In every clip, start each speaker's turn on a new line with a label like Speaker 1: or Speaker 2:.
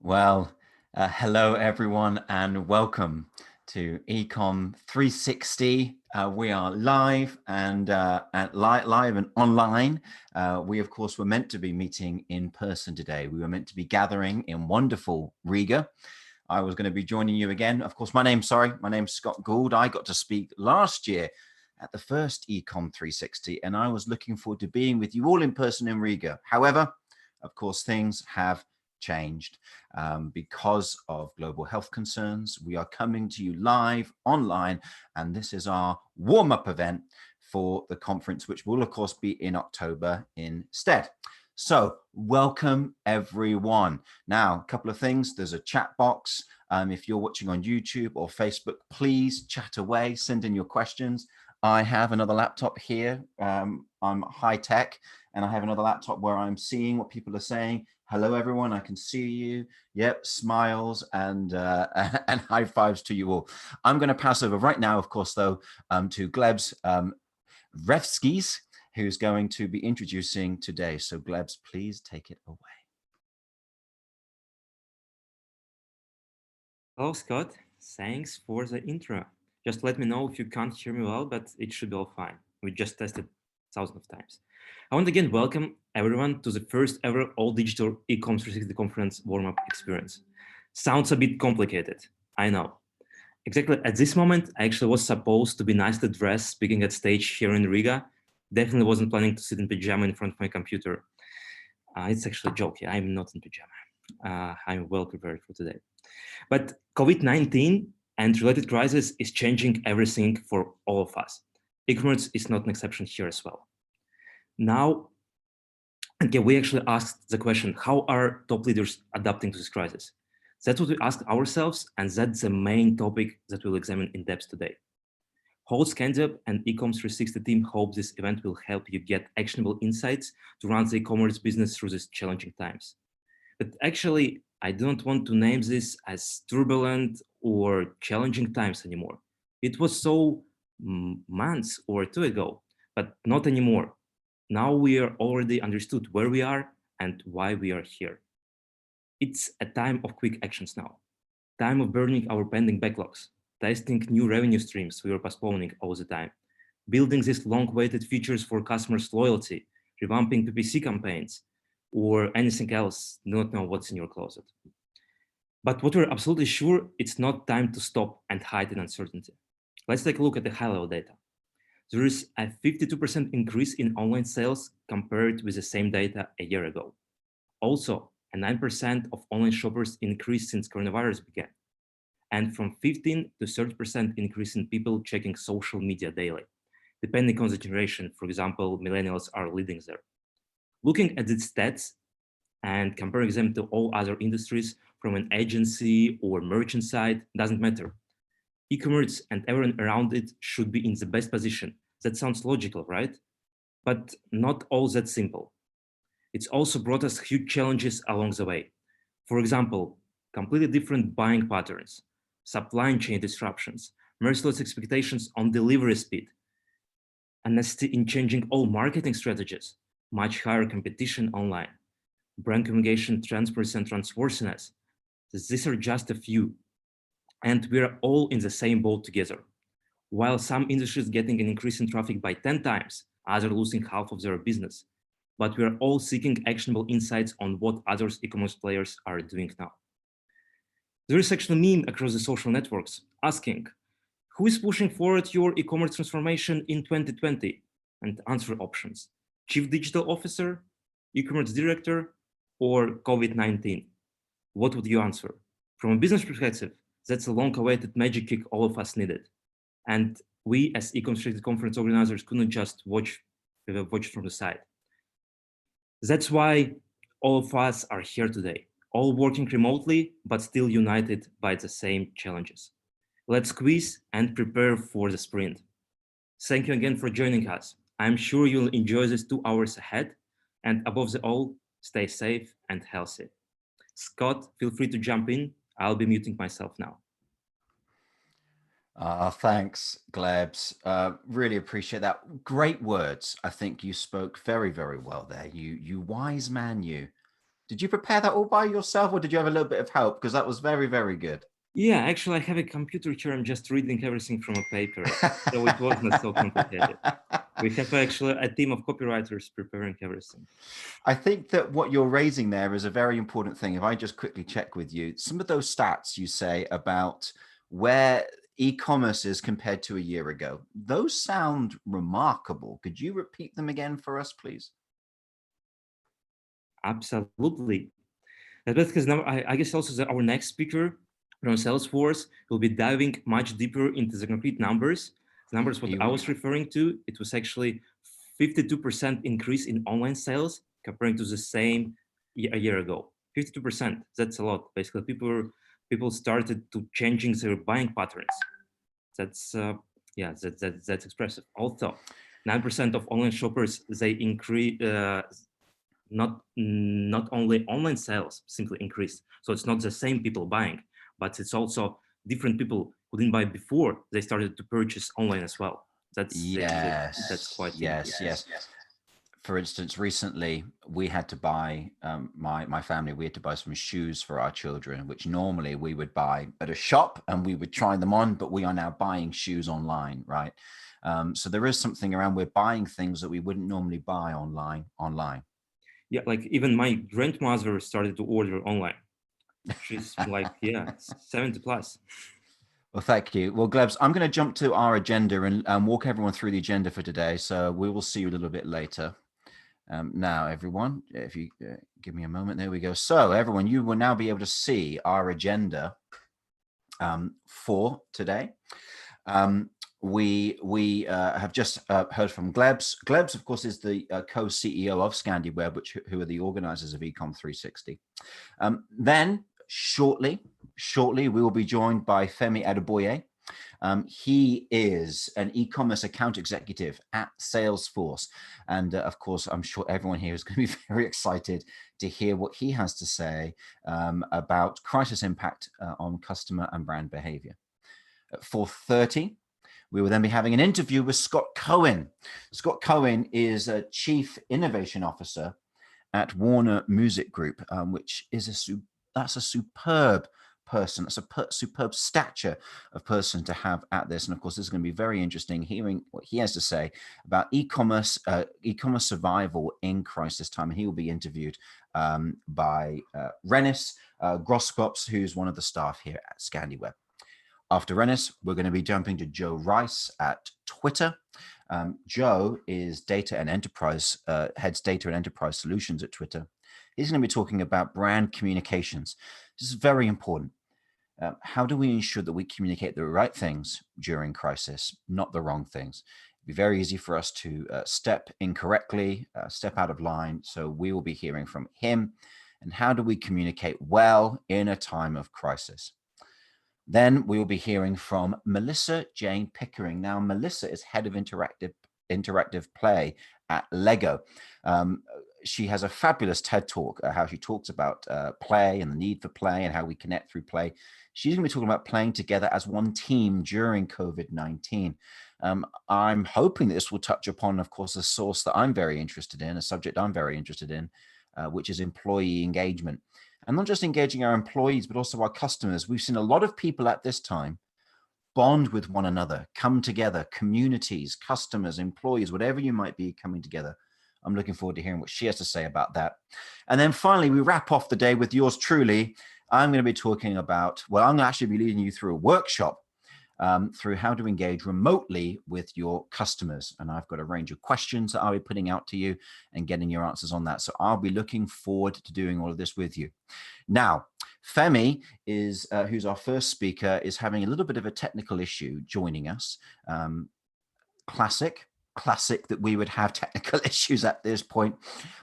Speaker 1: Well, hello everyone and welcome to Ecom 360. We are live and live and online. We of course were meant to be meeting in person today. We were meant to be gathering in wonderful Riga. I was going to be joining you again. Of course, my name's Scott Gould. I got to speak last year at the first Ecom 360 and I was looking forward to being with you all in person in Riga. However, of course, things have changed because of global health concerns. We are coming to you live online, and this is our warm-up event for the conference, which will of course be in October instead. So welcome everyone. Now, a couple of things. There's a chat box. If you're watching on YouTube or Facebook, please chat away, send in your questions. I have another laptop here. I'm high tech, and I have another laptop where I'm seeing what people are saying. Hello, everyone. I can see you. Yep, smiles and and high fives to you all. I'm going to pass over right now, of course, though, to Glebs Revskis, who's going to be introducing today. So Glebs, please take it away.
Speaker 2: Hello, Scott. Thanks for the intro. Just let me know if you can't hear me well, but it should be all fine. We just tested thousands of times. I want to again welcome everyone to the first ever all digital Ecom 360 conference warm-up experience. Sounds a bit complicated, I know. Exactly at this moment, I actually was supposed to be nicely dressed speaking at stage here in Riga. Definitely wasn't planning to sit in pajama in front of my computer. It's actually a joke, yeah, I'm not in pajama. I'm well prepared for today. But COVID-19 and related crisis is changing everything for all of us. E-commerce is not an exception here as well. Now, okay, we actually asked the question, how are top leaders adapting to this crisis? That's what we asked ourselves, and that's the main topic that we'll examine in depth today. Host Scandiop and Ecom 360 team hope this event will help you get actionable insights to run the e-commerce business through these challenging times. But actually, I don't want to name this as turbulent or challenging times anymore. It was so months or two ago, but not anymore. Now we are already understood where we are and why we are here. It's a time of quick actions now, time of burning our pending backlogs, testing new revenue streams we were postponing all the time, building these long-awaited features for customers' loyalty, revamping PPC campaigns, or anything else, do not know what's in your closet. But what we're absolutely sure, it's not time to stop and hide in uncertainty. Let's take a look at the high-level data. There is a 52% increase in online sales compared with the same data a year ago. Also, a 9% of online shoppers increased since coronavirus began, and from 15 to 30% increase in people checking social media daily. Depending on the generation, for example, millennials are leading there. Looking at these stats and comparing them to all other industries from an agency or merchant side doesn't matter. E-commerce and everyone around it should be in the best position. That sounds logical, right? But not all that simple. It's also brought us huge challenges along the way. For example, completely different buying patterns, supply chain disruptions, merciless expectations on delivery speed, a necessity in changing all marketing strategies, much higher competition online, brand communication transparency and trustworthiness. These are just a few, and we're all in the same boat together. While some industries getting an increase in traffic by 10 times, others losing half of their business. But we're all seeking actionable insights on what other e-commerce players are doing now. There is actually a meme across the social networks asking, who is pushing forward your e-commerce transformation in 2020? And answer options, Chief Digital Officer, e-commerce director, or COVID-19? What would you answer? From a business perspective, that's a long-awaited magic kick all of us needed. And we as Ecom conference organizers couldn't just watch from the side. That's why all of us are here today, all working remotely, but still united by the same challenges. Let's squeeze and prepare for the sprint. Thank you again for joining us. I'm sure you'll enjoy these 2 hours ahead, and above all, stay safe and healthy. Scott, feel free to jump in. I'll be muting myself now.
Speaker 1: Thanks, Glebs. Really appreciate that. Great words. I think you spoke very, very well there. You wise man, you Did you prepare that all by yourself, or did you have a little bit of help? Because that was very, very good.
Speaker 2: Yeah, actually, I have a computer here. I'm just reading everything from a paper, so it was not so complicated. We have actually a team of copywriters preparing everything.
Speaker 1: I think that what you're raising there is a very important thing. If I just quickly check with you, some of those stats you say about where e-commerce is compared to a year ago, those sound remarkable. Could you repeat them again for us, please?
Speaker 2: Absolutely. That's because now I guess also that our next speaker from Salesforce will be diving much deeper into the concrete numbers. The numbers what I was referring to, it was actually 52% increase in online sales comparing to the same a year ago. 52%, that's a lot. Basically, people started to changing their buying patterns. That's yeah, that's expressive. Also, 9% of online shoppers they increase not only online sales simply increased. So it's not the same people buying, but it's also different people who didn't buy before they started to purchase online as well. That's quite
Speaker 1: yes. For instance, recently we had to buy my family. We had to buy some shoes for our children, which normally we would buy at a shop and we would try them on. But we are now buying shoes online, right? So there is something around we're buying things that we wouldn't normally buy online.
Speaker 2: Yeah, like even my grandmother started to order online. She's like, yeah, 70 plus.
Speaker 1: Well, thank you. Well, Glebs, I'm going to jump to our agenda and walk everyone through the agenda for today. So we will see you a little bit later. Now, everyone, if you give me a moment, there we go. So everyone, you will now be able to see our agenda for today. We have just heard from Glebs. Glebs, of course, is the co-CEO of ScandiWeb, who are the organizers of Ecom 360. Then shortly, we will be joined by Femi Adeboye. He is an e-commerce account executive at Salesforce. And of course, I'm sure everyone here is going to be very excited to hear what he has to say about crisis impact on customer and brand behavior. At 4:30, we will then be having an interview with Scott Cohen. Scott Cohen is a Chief Innovation Officer at Warner Music Group, which is that's a superb person. That's a superb stature of person to have at this. And of course, this is going to be very interesting hearing what he has to say about e-commerce survival in crisis time. And he will be interviewed by Rennis Grosskopf, who's one of the staff here at ScandiWeb. After Rennis, we're going to be jumping to Joe Rice at Twitter. Joe is data and enterprise, heads data and enterprise solutions at Twitter. He's going to be talking about brand communications. This is very important. How do we ensure that we communicate the right things during crisis, not the wrong things? It'd be very easy for us to step incorrectly, step out of line. So we will be hearing from him. And how do we communicate well in a time of crisis? Then we will be hearing from Melissa Jane Pickering. Now, Melissa is head of interactive play at Lego. She has a fabulous TED talk, how she talks about play and the need for play and how we connect through play. She's going to be talking about playing together as one team during COVID-19. I'm hoping that this will touch upon, of course, a source that I'm very interested in, a subject I'm very interested in, which is employee engagement. And not just engaging our employees, but also our customers. We've seen a lot of people at this time bond with one another, come together, communities, customers, employees, whatever you might be coming together. I'm looking forward to hearing what she has to say about that. And then finally, we wrap off the day with yours truly. I'm going to be talking about, well, I'm going to actually be leading you through a workshop through how to engage remotely with your customers. And I've got a range of questions that I'll be putting out to you and getting your answers on that. So I'll be looking forward to doing all of this with you. Now, Femi is, who's our first speaker, is having a little bit of a technical issue joining us. Classic that we would have technical issues at this point,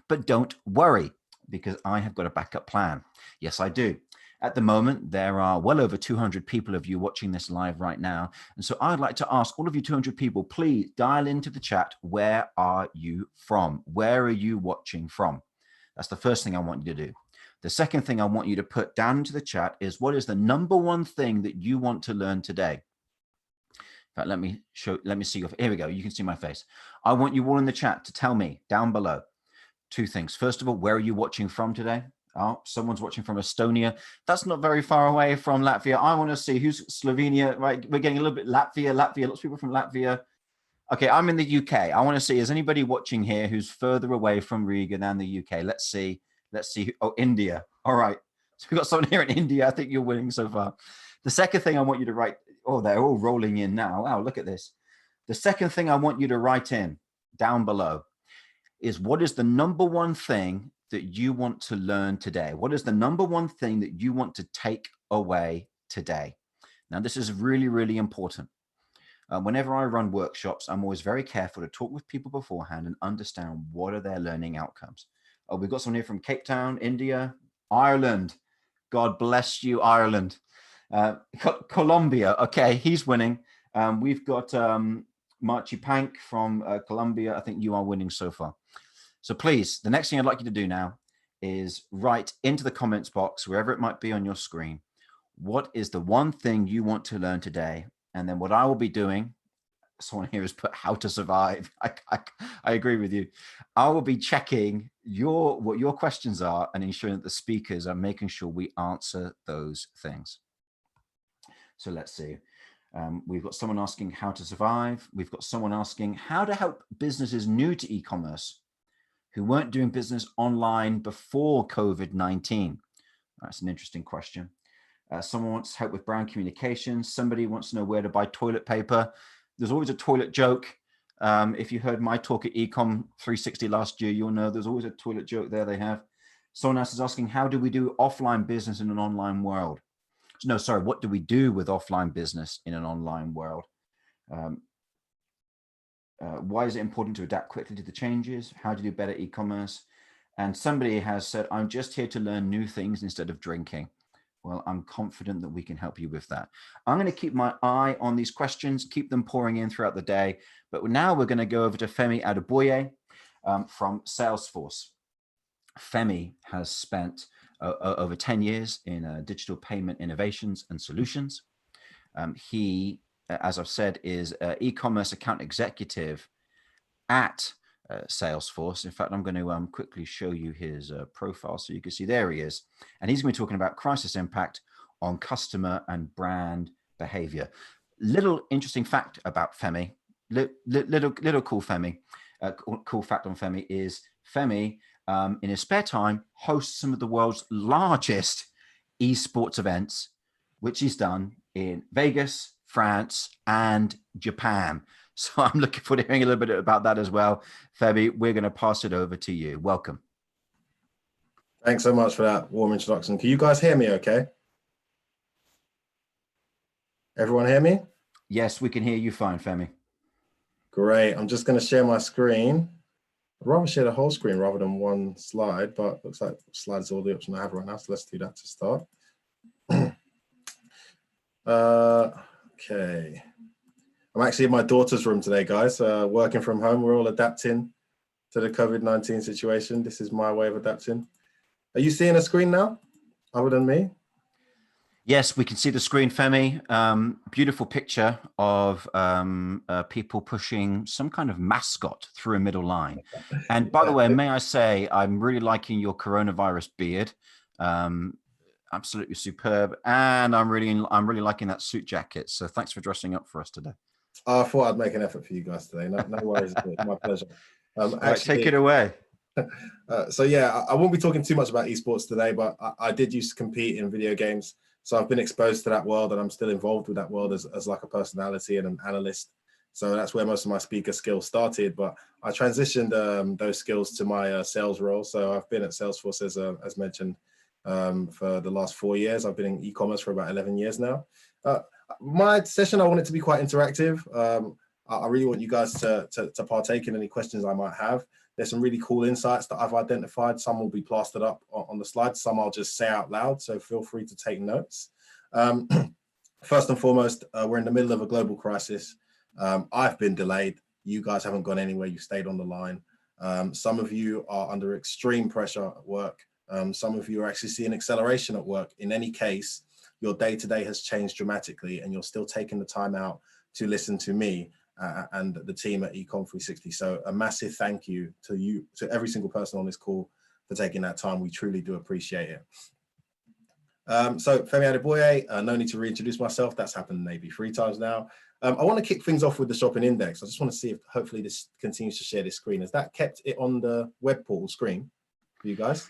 Speaker 1: but don't worry, because I have got a backup plan. Yes, I do. At the moment, there are well over 200 people of you watching this live right now. And so I'd like to ask all of you 200 people, please dial into the chat. Where are you from? Where are you watching from? That's the first thing I want you to do. The second thing I want you to put down into the chat is, what is the number one thing that you want to learn today? In fact, let me see your, here we go. You can see my face. I want you all in the chat to tell me down below two things. First of all, where are you watching from today? Oh, someone's watching from Estonia. That's not very far away from Latvia. I want to see who's Slovenia, right? We're getting a little bit Latvia, lots of people from Latvia. Okay, I'm in the UK. I want to see, is anybody watching here who's further away from Riga than the UK? Let's see. Let's see. Oh, India. All right. So we've got someone here in India. I think you're winning so far. The second thing I want you to write, oh, they're all rolling in now. Wow, look at this. The second thing I want you to write in down below is, what is the number one thing that you want to learn today? What is the number one thing that you want to take away today? Now, this is really, really important. Whenever I run workshops, I'm always very careful to talk with people beforehand and understand what are their learning outcomes. Oh, we've got someone here from Cape Town, India, Ireland. God bless you, Ireland. Colombia. Okay, he's winning. We've got Marchi Pank from Colombia. I think you are winning so far. So please, the next thing I'd like you to do now is write into the comments box, wherever it might be on your screen, what is the one thing you want to learn today? And then what I will be doing, someone here has put how to survive. I agree with you. I will be checking what your questions are and ensuring that the speakers are making sure we answer those things. So let's see. We've got someone asking how to survive. We've got someone asking how to help businesses new to e-commerce who weren't doing business online before COVID-19. That's an interesting question. Someone wants help with brand communications. Somebody wants to know where to buy toilet paper. There's always a toilet joke. If you heard my talk at Ecom 360 last year, you'll know there's always a toilet joke there they have. Someone else is asking, how do we do offline business in an online world? No, sorry, what do we do with offline business in an online world? Why is it important to adapt quickly to the changes? How do you do better e-commerce? And somebody has said, I'm just here to learn new things instead of drinking. Well, I'm confident that we can help you with that. I'm going to keep my eye on these questions, keep them pouring in throughout the day. But now we're going to go over to Femi Adeboye from Salesforce. Femi has spent over 10 years in digital payment innovations and solutions. He, as I've said, is an e-commerce account executive at Salesforce. In fact, I'm going to quickly show you his profile so you can see there he is. And he's going to be talking about crisis impact on customer and brand behavior. Little interesting fact about Femi, little cool Femi, cool fact on Femi is Femi, in his spare time, hosts some of the world's largest esports events, which he's done in Vegas, France, and Japan. So I'm looking forward to hearing a little bit about that as well. Femi, we're going to pass it over to you. Welcome.
Speaker 3: Thanks so much for that warm introduction. Can you guys hear me okay? Everyone hear me?
Speaker 1: Yes, we can hear you fine, Femi.
Speaker 3: Great. I'm just going to share my screen. I'd rather share the whole screen rather than one slide, but looks like slides are all the option I have right now. So let's do that to start. Okay. I'm actually in my daughter's room today, guys, working from home. We're all adapting to the COVID-19 situation. This is my way of adapting. Are you seeing a screen now, other than me?
Speaker 1: Yes, we can see the screen, Femi. Beautiful picture of people pushing some kind of mascot through a middle line. And by the way, may I say, I'm really liking your coronavirus beard. Absolutely superb. And I'm really liking that suit jacket. So thanks for dressing up for us today.
Speaker 3: I thought I'd make an effort for you guys today. No worries. My pleasure.
Speaker 1: Actually, take it away.
Speaker 3: So yeah, I won't be talking too much about esports today, but I did used to compete in video games. So I've been exposed to that world and I'm still involved with that world as like a personality and an analyst. So that's where most of my speaker skills started, but I transitioned those skills to my sales role. So I've been at Salesforce as mentioned for the last 4 years. I've been in e-commerce for about 11 years now. My session, I want it to be quite interactive. I really want you guys to partake in any questions I might have. There's some really cool insights that I've identified. Some will be plastered up on the slides. Some I'll just say out loud. So feel free to take notes. First and foremost, we're in the middle of a global crisis. I've been delayed. You guys haven't gone anywhere. You stayed on the line. Some of you are under extreme pressure at work. Some of you are actually seeing acceleration at work. In any case, your day-to-day has changed dramatically and you're still taking the time out to listen to me and the team at Ecom 360. So a massive thank you to every single person on this call for taking that time. We truly do appreciate it. So Femi Adeboye, no need to reintroduce myself. That's happened maybe 3 times now. I want to kick things off with the shopping index. I just want to see if hopefully this continues to share this screen. Has that kept it on the web portal screen for you guys?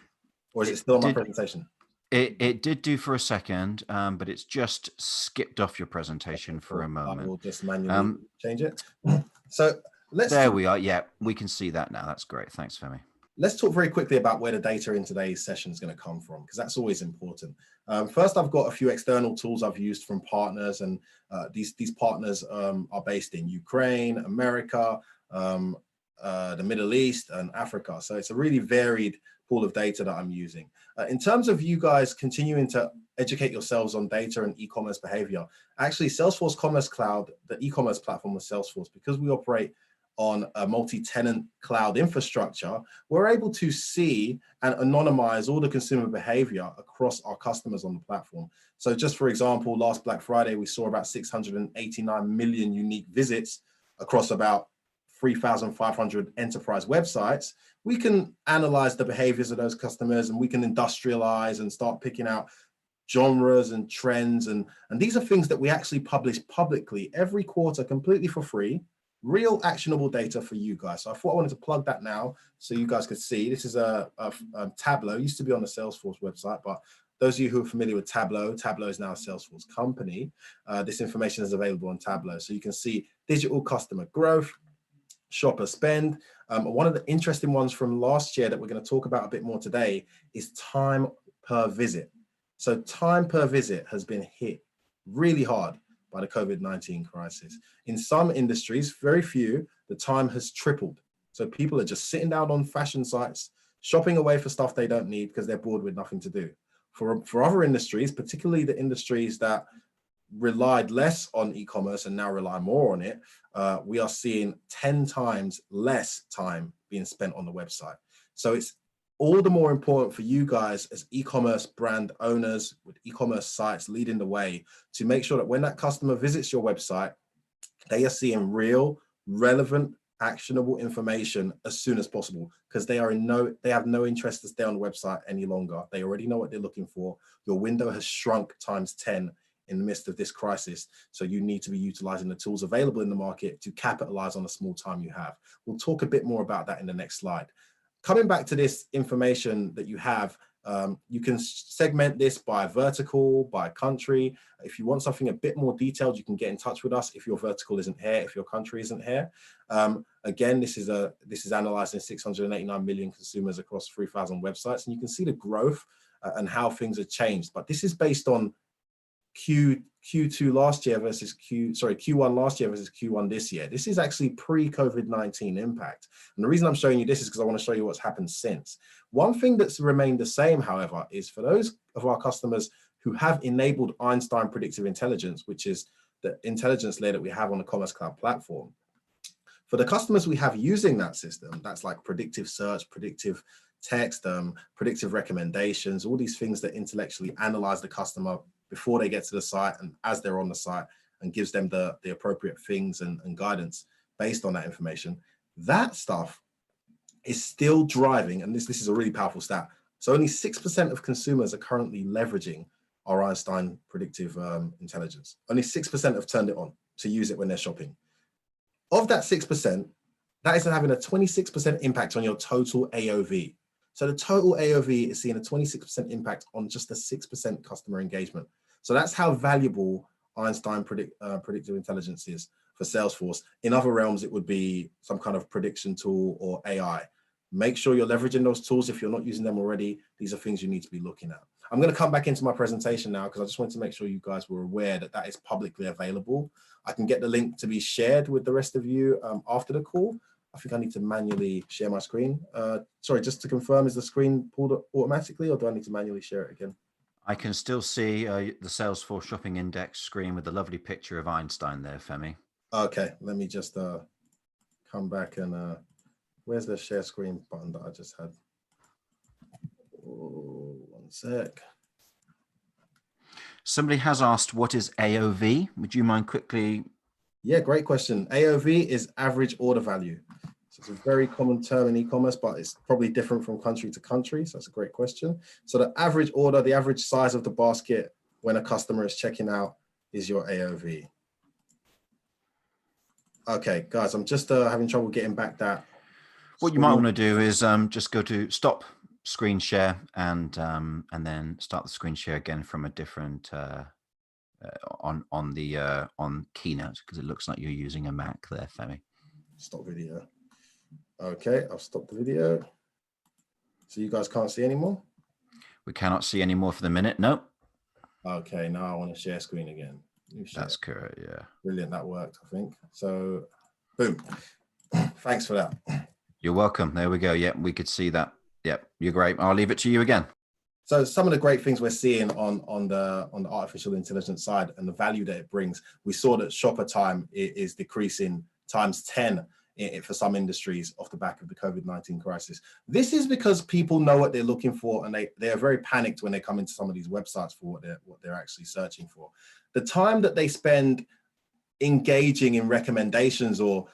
Speaker 3: Or is it still on my presentation?
Speaker 1: It did do for a second, but it's just skipped off your presentation for a moment.
Speaker 3: I will just manually change it. So
Speaker 1: there we are. Yeah, we can see that now. That's great. Thanks, Femi.
Speaker 3: Let's talk very quickly about where the data in today's session is going to come from, because that's always important. First, I've got a few external tools I've used from partners, and these partners are based in Ukraine, America, the Middle East, and Africa. So it's a really varied pool of data that I'm using. In terms of you guys continuing to educate yourselves on data and e-commerce behavior, actually Salesforce Commerce Cloud, the e-commerce platform of Salesforce, because we operate on a multi-tenant cloud infrastructure, we're able to see and anonymize all the consumer behavior across our customers on the platform. So just for example, last Black Friday, we saw about 689 million unique visits across about 3,500 enterprise websites. We can analyze the behaviors of those customers, and we can industrialize and start picking out genres and trends. And these are things that we actually publish publicly every quarter, completely for free. Real actionable data for you guys. So I thought I wanted to plug that now so you guys could see. This is a Tableau. It used to be on the Salesforce website, but those of you who are familiar with Tableau, Tableau is now a Salesforce company. This information is available on Tableau. So you can see digital customer growth, shopper spend. One of the interesting ones from last year that we're going to talk about a bit more today is time per visit. So time per visit has been hit really hard by the COVID-19 crisis. In some industries, very few, the time has tripled. So people are just sitting down on fashion sites, shopping away for stuff they don't need because they're bored with nothing to do. For other industries, particularly the industries that relied less on e-commerce and now rely more on it, we are seeing 10 times less time being spent on the website. So it's all the more important for you guys as e-commerce brand owners with e-commerce sites leading the way to make sure that when that customer visits your website, they are seeing real, relevant, actionable information as soon as possible, because they have no interest to stay on the website any longer. They already know what they're looking for. Your window has shrunk times 10 in the midst of this crisis. So you need to be utilizing the tools available in the market to capitalize on the small time you have. We'll talk a bit more about that in the next slide. Coming back to this information that you have, you can segment this by vertical, by country. If you want something a bit more detailed, you can get in touch with us if your vertical isn't here, if your country isn't here. Again, this is analyzing 689 million consumers across 3,000 websites, and you can see the growth and how things have changed. But this is based on Q2 last year versus Q1 last year versus Q1 this year. This is actually pre-COVID-19 impact. And the reason I'm showing you this is because I want to show you what's happened since. One thing that's remained the same, however, is for those of our customers who have enabled Einstein Predictive Intelligence, which is the intelligence layer that we have on the Commerce Cloud platform. For the customers we have using that system, that's like predictive search, predictive text, predictive recommendations, all these things that intellectually analyze the customer before they get to the site and as they're on the site, and gives them the appropriate things and guidance based on that information. That stuff is still driving, and this is a really powerful stat. So only 6% of consumers are currently leveraging our Einstein Predictive Intelligence. Only 6% have turned it on to use it when they're shopping. Of that 6%, that is having a 26% impact on your total AOV. So the total AOV is seeing a 26% impact on just the 6% customer engagement. So that's how valuable Einstein Predictive Intelligence is for Salesforce. In other realms, it would be some kind of prediction tool or AI. Make sure you're leveraging those tools. If you're not using them already, these are things you need to be looking at. I'm going to come back into my presentation now because I just wanted to make sure you guys were aware that that is publicly available. I can get the link to be shared with the rest of you after the call. I think I need to manually share my screen. Sorry, just to confirm, is the screen pulled automatically or do I need to manually share it again?
Speaker 1: I can still see the Salesforce Shopping Index screen with the lovely picture of Einstein there, Femi.
Speaker 3: Okay, let me just come back and where's the share screen button that I just had? Oh, one sec.
Speaker 1: Somebody has asked, what is AOV? Would you mind quickly?
Speaker 3: Yeah, great question. AOV is average order value. So it's a very common term in e-commerce, but it's probably different from country to country. So that's a great question. So the average order, the average size of the basket when a customer is checking out is your AOV. Okay, guys, I'm just having trouble getting back that.
Speaker 1: What you might want to do is just go to stop screen share and then start the screen share again from a different on Keynote, because it looks like you're using a Mac there, Femi.
Speaker 3: Stop video. Okay, I'll stop the video. So you guys can't see anymore?
Speaker 1: We cannot see anymore for the minute. No.
Speaker 3: Okay, now I want to share screen again.
Speaker 1: That's correct, yeah.
Speaker 3: Brilliant, that worked, I think. So, boom. Thanks for that.
Speaker 1: You're welcome. There we go. Yeah, we could see that. Yeah, you're great. I'll leave it to you again.
Speaker 3: So some of the great things we're seeing on the artificial intelligence side and the value that it brings, we saw that shopper time is decreasing times 10 for some industries off the back of the COVID-19 crisis. This is because people know what they're looking for, and they are very panicked when they come into some of these websites for what they're actually searching for. The time that they spend engaging in recommendations or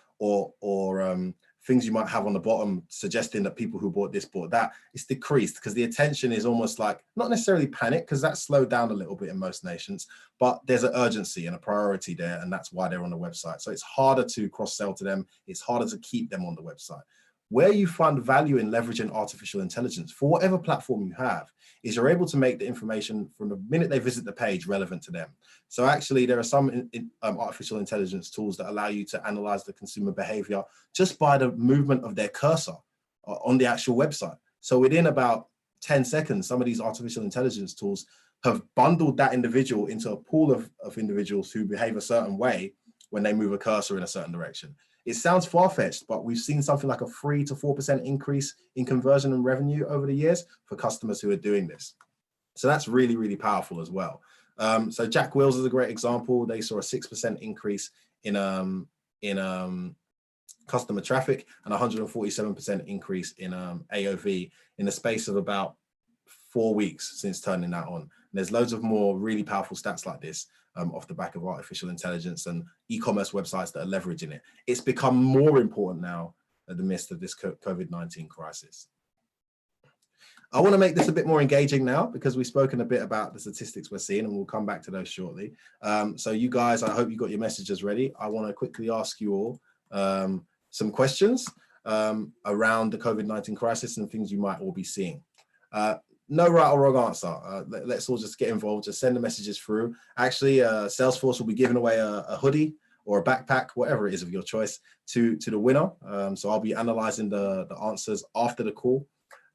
Speaker 3: things you might have on the bottom suggesting that people who bought this bought that, it's decreased because the attention is almost like, not necessarily panic, because that's slowed down a little bit in most nations, but there's an urgency and a priority there, and that's why they're on the website. So it's harder to cross-sell to them, it's harder to keep them on the website. Where you find value in leveraging artificial intelligence for whatever platform you have is you're able to make the information from the minute they visit the page relevant to them. So actually there are some artificial intelligence tools that allow you to analyze the consumer behavior just by the movement of their cursor on the actual website. So within about 10 seconds, some of these artificial intelligence tools have bundled that individual into a pool of individuals who behave a certain way when they move a cursor in a certain direction. It sounds far-fetched, but we've seen something like a 3 to 4% increase in conversion and revenue over the years for customers who are doing this. So that's really, really powerful as well. So Jack Wills is a great example. They saw a 6% increase in customer traffic and 147% increase in AOV in the space of about 4 weeks since turning that on. And there's loads of more really powerful stats like this off the back of artificial intelligence and e-commerce websites that are leveraging it. It's become more important now in the midst of this COVID-19 crisis. I want to make this a bit more engaging now because we've spoken a bit about the statistics we're seeing, and we'll come back to those shortly. So you guys, I hope you got your messages ready. I want to quickly ask you all some questions around the COVID-19 crisis and things you might all be seeing. No right or wrong answer. Let's all just get involved. Just send the messages through. Actually, Salesforce will be giving away a hoodie or a backpack, whatever it is of your choice, to the winner. So I'll be analyzing the answers after the call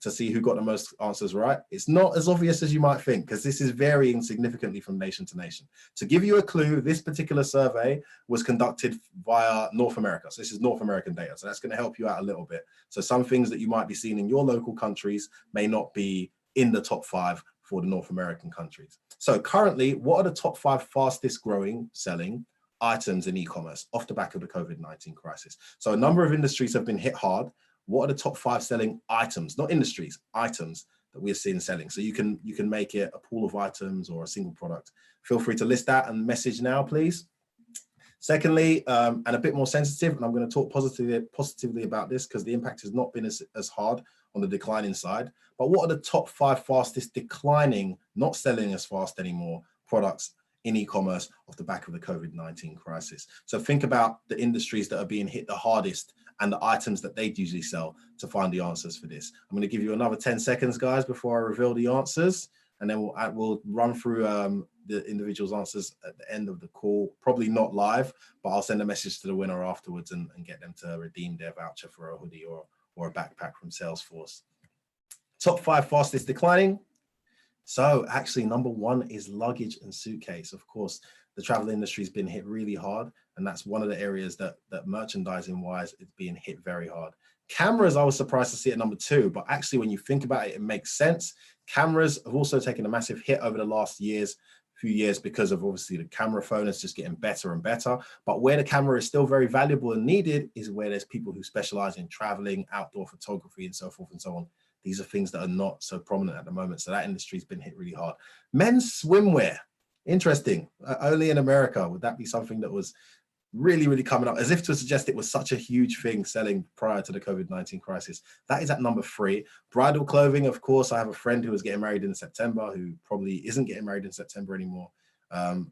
Speaker 3: to see who got the most answers right. It's not as obvious as you might think, because this is varying significantly from nation to nation. To give you a clue, this particular survey was conducted via North America. So this is North American data. So that's going to help you out a little bit. So some things that you might be seeing in your local countries may not be in the top 5 for the North American countries. So currently, what are the top 5 fastest growing selling items in e-commerce off the back of the COVID-19 crisis? So a number of industries have been hit hard. What are the top 5 selling items, not industries, items that we're seeing selling? So you can make it a pool of items or a single product. Feel free to list that and message now, please. Secondly, and a bit more sensitive, and I'm going to talk positively about this because the impact has not been as hard on the declining side, but what are the top 5 fastest declining, not selling as fast anymore, products in e-commerce off the back of the COVID-19 crisis? So think about the industries that are being hit the hardest and the items that they'd usually sell to find the answers for this. I'm going to give you another 10 seconds, guys, before I reveal the answers, and then we'll run through the individual's answers at the end of the call, probably not live, but I'll send a message to the winner afterwards and get them to redeem their voucher for a hoodie or a backpack from Salesforce. Top 5 fastest declining. So actually number 1 is luggage and suitcase. Of course, the travel industry has been hit really hard, and that's one of the areas that merchandising wise is being hit very hard. Cameras, I was surprised to see at number 2, but actually when you think about it, it makes sense. Cameras have also taken a massive hit over the last few years because of obviously the camera phone is just getting better and better. But where the camera is still very valuable and needed is where there's people who specialize in traveling, outdoor photography, and so forth and so on. These are things that are not so prominent at the moment. So that industry's been hit really hard. Men's swimwear, interesting. Only in America. Would that be something that was really coming up, as if to suggest it was such a huge thing selling prior to the COVID-19 crisis. That is at number 3. Bridal clothing, of course, I have a friend who was getting married in September who probably isn't getting married in September anymore.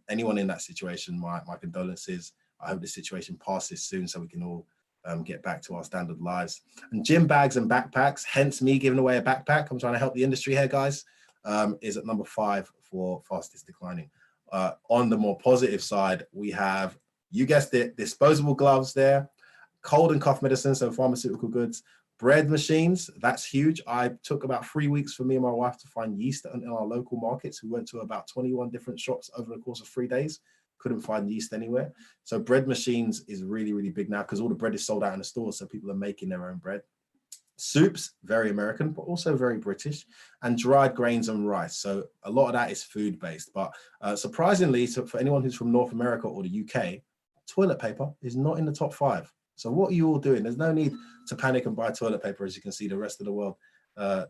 Speaker 3: Anyone in that situation, my condolences. I hope this situation passes soon so we can all get back to our standard lives. And gym bags and backpacks, hence me giving away a backpack, I'm trying to help the industry here, guys, is at number 5 for fastest declining. On the more positive side, we have, you guessed it, disposable gloves there, cold and cough medicine, so pharmaceutical goods, bread machines, that's huge. I took about 3 weeks for me and my wife to find yeast in our local markets. We went to about 21 different shops over the course of 3 days, couldn't find yeast anywhere. So bread machines is really big now because all the bread is sold out in the stores, so people are making their own bread. Soups, very American, but also very British, and dried grains and rice. So a lot of that is food-based, but surprisingly, so for anyone who's from North America or the UK, toilet paper is not in the top 5. So what are you all doing? There's no need to panic and buy toilet paper. As you can see, the rest of the world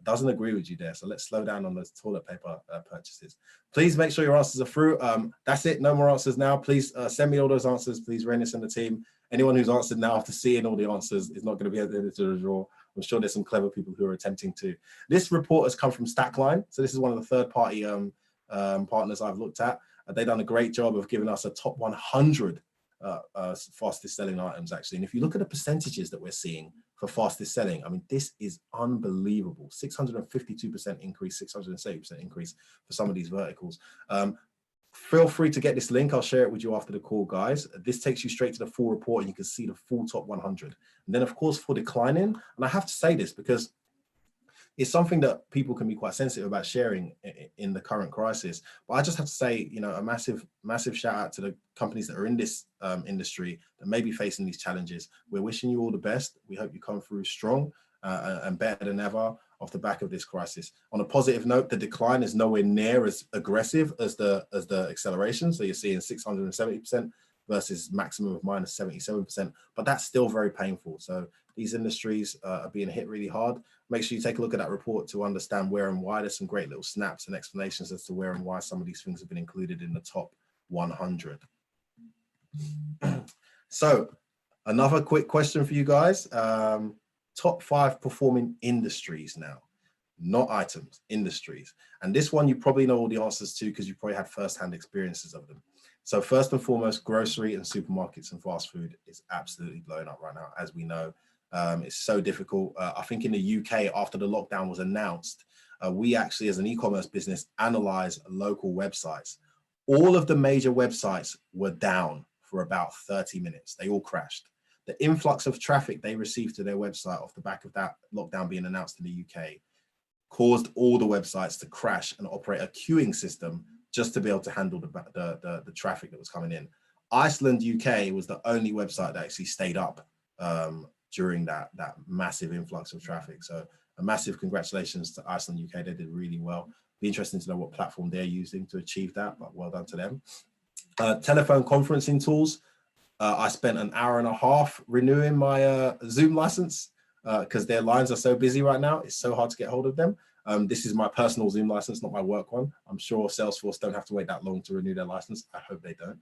Speaker 3: doesn't agree with you there. So let's slow down on those toilet paper purchases. Please make sure your answers are through. That's it, no more answers now. Please send me all those answers. Please, Renis and the team. Anyone who's answered now after seeing all the answers is not going to be at the end of the draw. I'm sure there's some clever people who are attempting to. This report has come from Stackline. So this is one of the third-party partners I've looked at. They've done a great job of giving us a top 100 fastest selling items, actually. And if you look at the percentages that we're seeing for fastest selling, I mean, this is unbelievable. 652% increase, 670% increase for some of these verticals. Feel free to get this link. I'll share it with you after the call, guys. This takes you straight to the full report and you can see the full top 100. And then, of course, for declining, and I have to say this because it's something that people can be quite sensitive about sharing in the current crisis. But I just have to say, you know, a massive shout out to the companies that are in this industry that may be facing these challenges. We're wishing you all the best. We hope you come through strong and better than ever off the back of this crisis. On a positive note, the decline is nowhere near as aggressive as the acceleration. So you're seeing 670% versus maximum of minus 77%, but that's still very painful. So these industries are being hit really hard. Make sure you take a look at that report to understand where and why. There's some great little snaps and explanations as to where and why some of these things have been included in the top 100. So another quick question for you guys. Top 5 performing industries now, not items, industries. And this one, you probably know all the answers to because you probably had firsthand experiences of them. So first and foremost, grocery and supermarkets and fast food is absolutely blowing up right now, as we know. It's so difficult. I think in the UK, after the lockdown was announced, we actually, as an e-commerce business, analyzed local websites. All of the major websites were down for about 30 minutes. They all crashed. The influx of traffic they received to their website off the back of that lockdown being announced in the UK caused all the websites to crash and operate a queuing system just to be able to handle the traffic that was coming in. Iceland UK was the only website that actually stayed up during that massive influx of traffic. So a massive congratulations to Iceland UK. They did really well. Be interesting to know what platform they're using to achieve that, but well done to them. Telephone conferencing tools. I spent an hour and a half renewing my Zoom license because their lines are so busy right now. It's so hard to get hold of them. This is my personal Zoom license, not my work one. I'm sure Salesforce don't have to wait that long to renew their license. I hope they don't.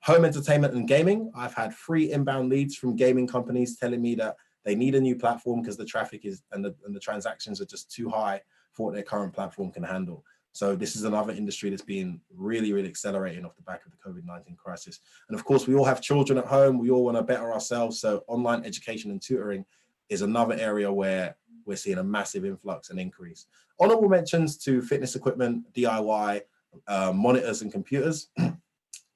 Speaker 3: Home entertainment and gaming. I've had 3 inbound leads from gaming companies telling me that they need a new platform because the traffic is and the transactions are just too high for what their current platform can handle. So this is another industry that's being really accelerating off the back of the COVID-19 crisis. And of course, we all have children at home. We all want to better ourselves. So online education and tutoring is another area where we're seeing a massive influx and increase. Honorable mentions to fitness equipment, DIY, monitors and computers.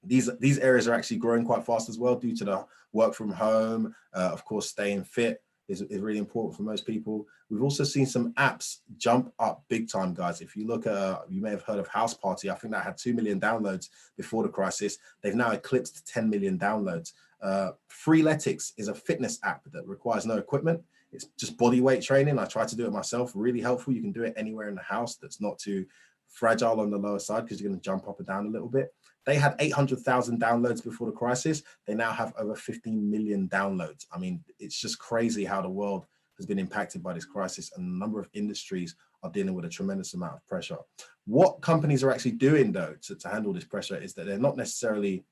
Speaker 3: These areas are actually growing quite fast as well due to the work from home. Of course, staying fit is really important for most people. We've also seen some apps jump up big time, guys. If you look at, you may have heard of House Party. I think that had 2 million downloads before the crisis. They've now eclipsed 10 million downloads. Freeletics is a fitness app that requires no equipment. It's just body weight training. I tried to do it myself, really helpful. You can do it anywhere in the house that's not too fragile on the lower side because you're going to jump up and down a little bit. They had 800,000 downloads before the crisis. They now have over 15 million downloads. I mean, it's just crazy how the world has been impacted by this crisis, and a number of industries are dealing with a tremendous amount of pressure. What companies are actually doing, though, to handle this pressure is that they're not necessarily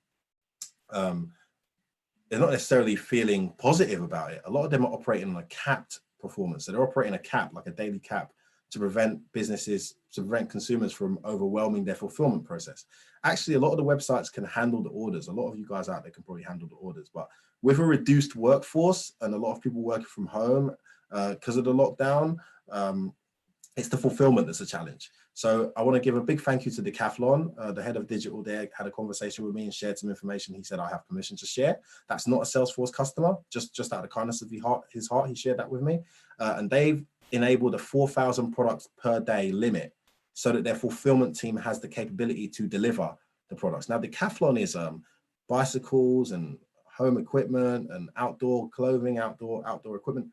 Speaker 3: they're not necessarily feeling positive about it. A lot of them are operating on a capped performance. So they're operating a cap, like a daily cap, to prevent consumers from overwhelming their fulfillment process. Actually, a lot of the websites can handle the orders. A lot of you guys out there can probably handle the orders, but with a reduced workforce and a lot of people working from home because of the lockdown, it's the fulfillment that's a challenge. So I want to give a big thank you to Decathlon. The head of digital there had a conversation with me and shared some information. He said, I have permission to share. That's not a Salesforce customer, just out of the kindness of his heart, he shared that with me. And they've enabled a 4,000 products per day limit so that their fulfillment team has the capability to deliver the products. Now, Decathlon is bicycles and home equipment and outdoor clothing, outdoor equipment.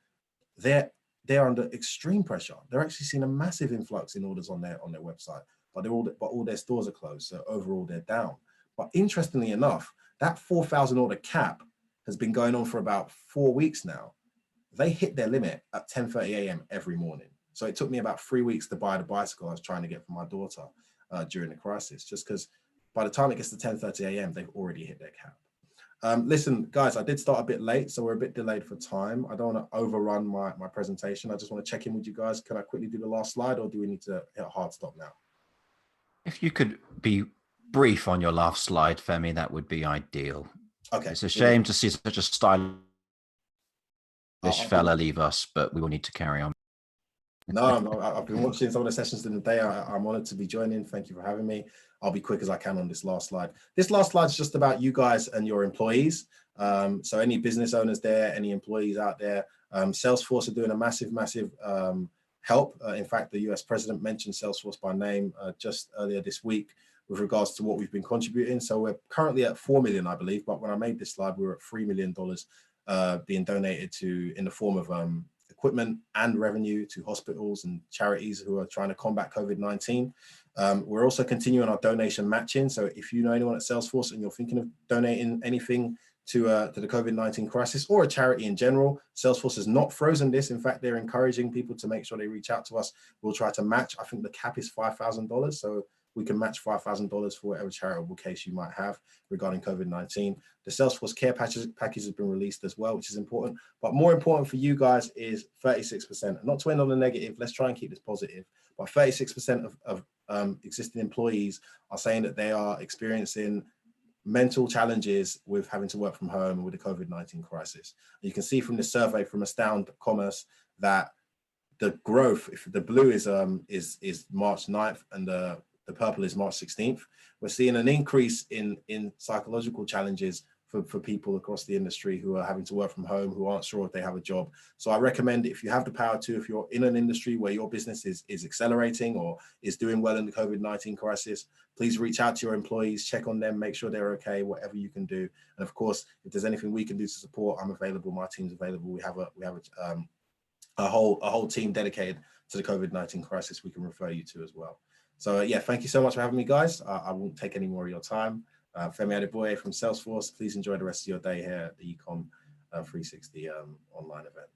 Speaker 3: They're under extreme pressure. They're actually seeing a massive influx in orders on their website, but all their stores are closed. So overall, they're down. But interestingly enough, that 4,000 order cap has been going on for about 4 weeks now. They hit their limit at 10:30 a.m. every morning. So it took me about 3 weeks to buy the bicycle I was trying to get for my daughter during the crisis, just because by the time it gets to 10:30 a.m., they've already hit their cap. Listen, guys, I did start a bit late, so we're a bit delayed for time. I don't want to overrun my presentation. I just want to check in with you guys. Can I quickly do the last slide, or do we need to hit a hard stop now?
Speaker 1: If you could be brief on your last slide, Femi, that would be ideal.
Speaker 3: Okay.
Speaker 1: It's a shame to see such a stylish fella leave us, but we will need to carry on.
Speaker 3: No, I've been watching some of the sessions in the day. I'm honored to be joining. Thank you for having me. I'll be quick as I can on this last slide. This last slide is just about you guys and your employees. So any business owners there, any employees out there, Salesforce are doing a massive help. In fact, the US president mentioned Salesforce by name just earlier this week with regards to what we've been contributing. So we're currently at 4 million, I believe, but when I made this slide, we were at $3 million being donated to in the form of equipment and revenue to hospitals and charities who are trying to combat COVID-19. We're also continuing our donation matching. So if you know anyone at Salesforce and you're thinking of donating anything to the COVID-19 crisis or a charity in general, Salesforce has not frozen this. In fact, they're encouraging people to make sure they reach out to us. We'll try to match. I think the cap is $5,000. So we can match $5,000 for whatever charitable case you might have regarding COVID-19. The Salesforce Care package has been released as well, which is important. But more important for you guys is 36%. Not to end on the negative, let's try and keep this positive. But 36% of existing employees are saying that they are experiencing mental challenges with having to work from home and with the COVID-19 crisis. And you can see from this survey from Astound Commerce that the growth, if the blue is March 9th and the purple is March 16th, we're seeing an increase in psychological challenges for people across the industry who are having to work from home, who aren't sure if they have a job. So I recommend, if you have the power to, if you're in an industry where your business is accelerating or is doing well in the COVID-19 crisis, please reach out to your employees, check on them, make sure they're okay, whatever you can do. And of course, if there's anything we can do to support, I'm available, my team's available. We have a whole team dedicated to the COVID-19 crisis we can refer you to as well. So yeah, thank you so much for having me, guys. I won't take any more of your time. Femi Adeboye from Salesforce. Please enjoy the rest of your day here at the Ecom 360 online event.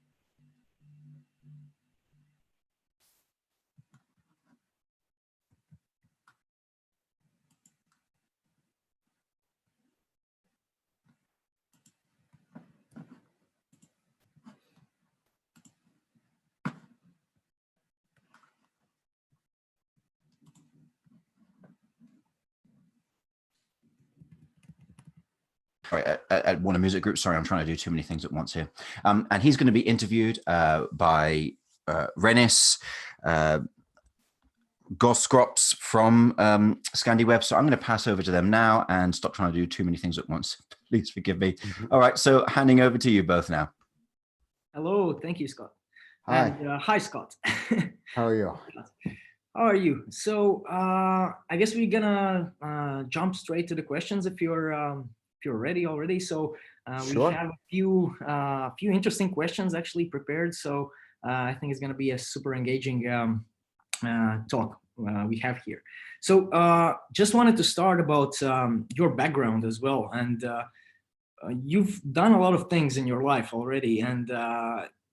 Speaker 1: Sorry, at Warner Music Group. Sorry, I'm trying to do too many things at once here. And he's going to be interviewed by Renis Goskrops from ScandiWeb. So I'm going to pass over to them now and stop trying to do too many things at once. Please forgive me. All right, so handing over to you both now.
Speaker 4: Hello, thank you, Scott.
Speaker 5: Hi.
Speaker 4: And, hi, Scott.
Speaker 5: How are you?
Speaker 4: How are you? So I guess we're gonna jump straight to the questions if you're ready already. So
Speaker 5: Sure.
Speaker 4: we have a few interesting questions actually prepared. So I think it's gonna be a super engaging talk we have here. So just wanted to start about your background as well. And you've done a lot of things in your life already, and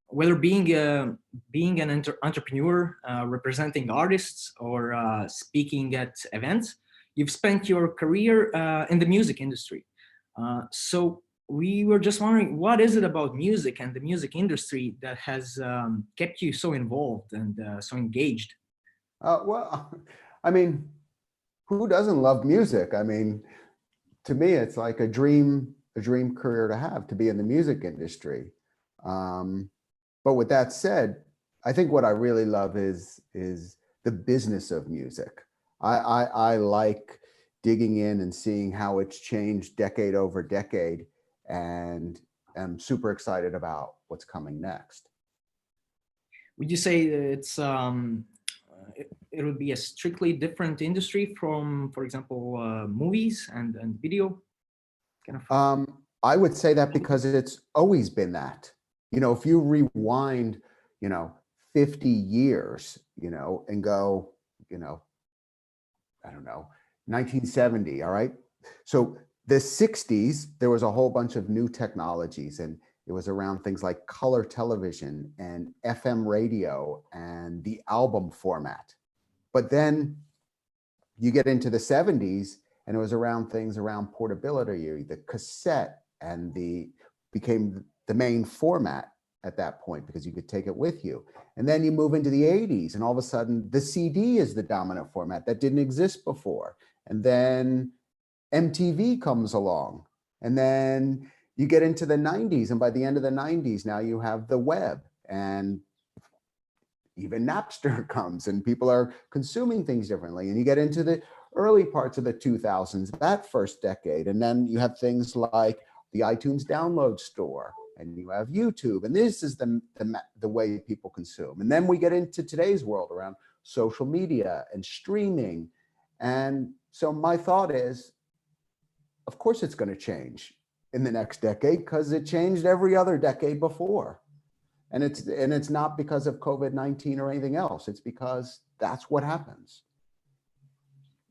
Speaker 4: whether being an entrepreneur, representing artists, or speaking at events, you've spent your career in the music industry. So we were just wondering, what is it about music and the music industry that has kept you so involved and so engaged?
Speaker 5: Well, I mean, who doesn't love music? I mean, to me, it's like a dream career to have, to be in the music industry. But with that said, I think what I really love is the business of music. I like digging in and seeing how it's changed decade over decade, and am super excited about what's coming next.
Speaker 4: Would you say that it would be a strictly different industry from, for example, movies and video? Kind of.
Speaker 5: I would say that because it's always been that. You know, if you rewind, 50 years, and go, I don't know, 1970, all right? So the 60s, there was a whole bunch of new technologies, and it was around things like color television and FM radio and the album format. But then you get into the 70s, and it was around things around portability, the cassette, and became the main format at that point because you could take it with you. And then you move into the 80s, and all of a sudden the CD is the dominant format that didn't exist before. And then MTV comes along, and then you get into the 90s, and by the end of the 90s, now you have the web, and even Napster comes, and people are consuming things differently. And you get into the early parts of the 2000s, that first decade, and then you have things like the iTunes download store, and you have YouTube, and this is the way people consume. And then we get into today's world around social media and streaming. And so my thought is, of course it's going to change in the next decade, because it changed every other decade before. And it's not because of COVID-19 or anything else. It's because that's what happens.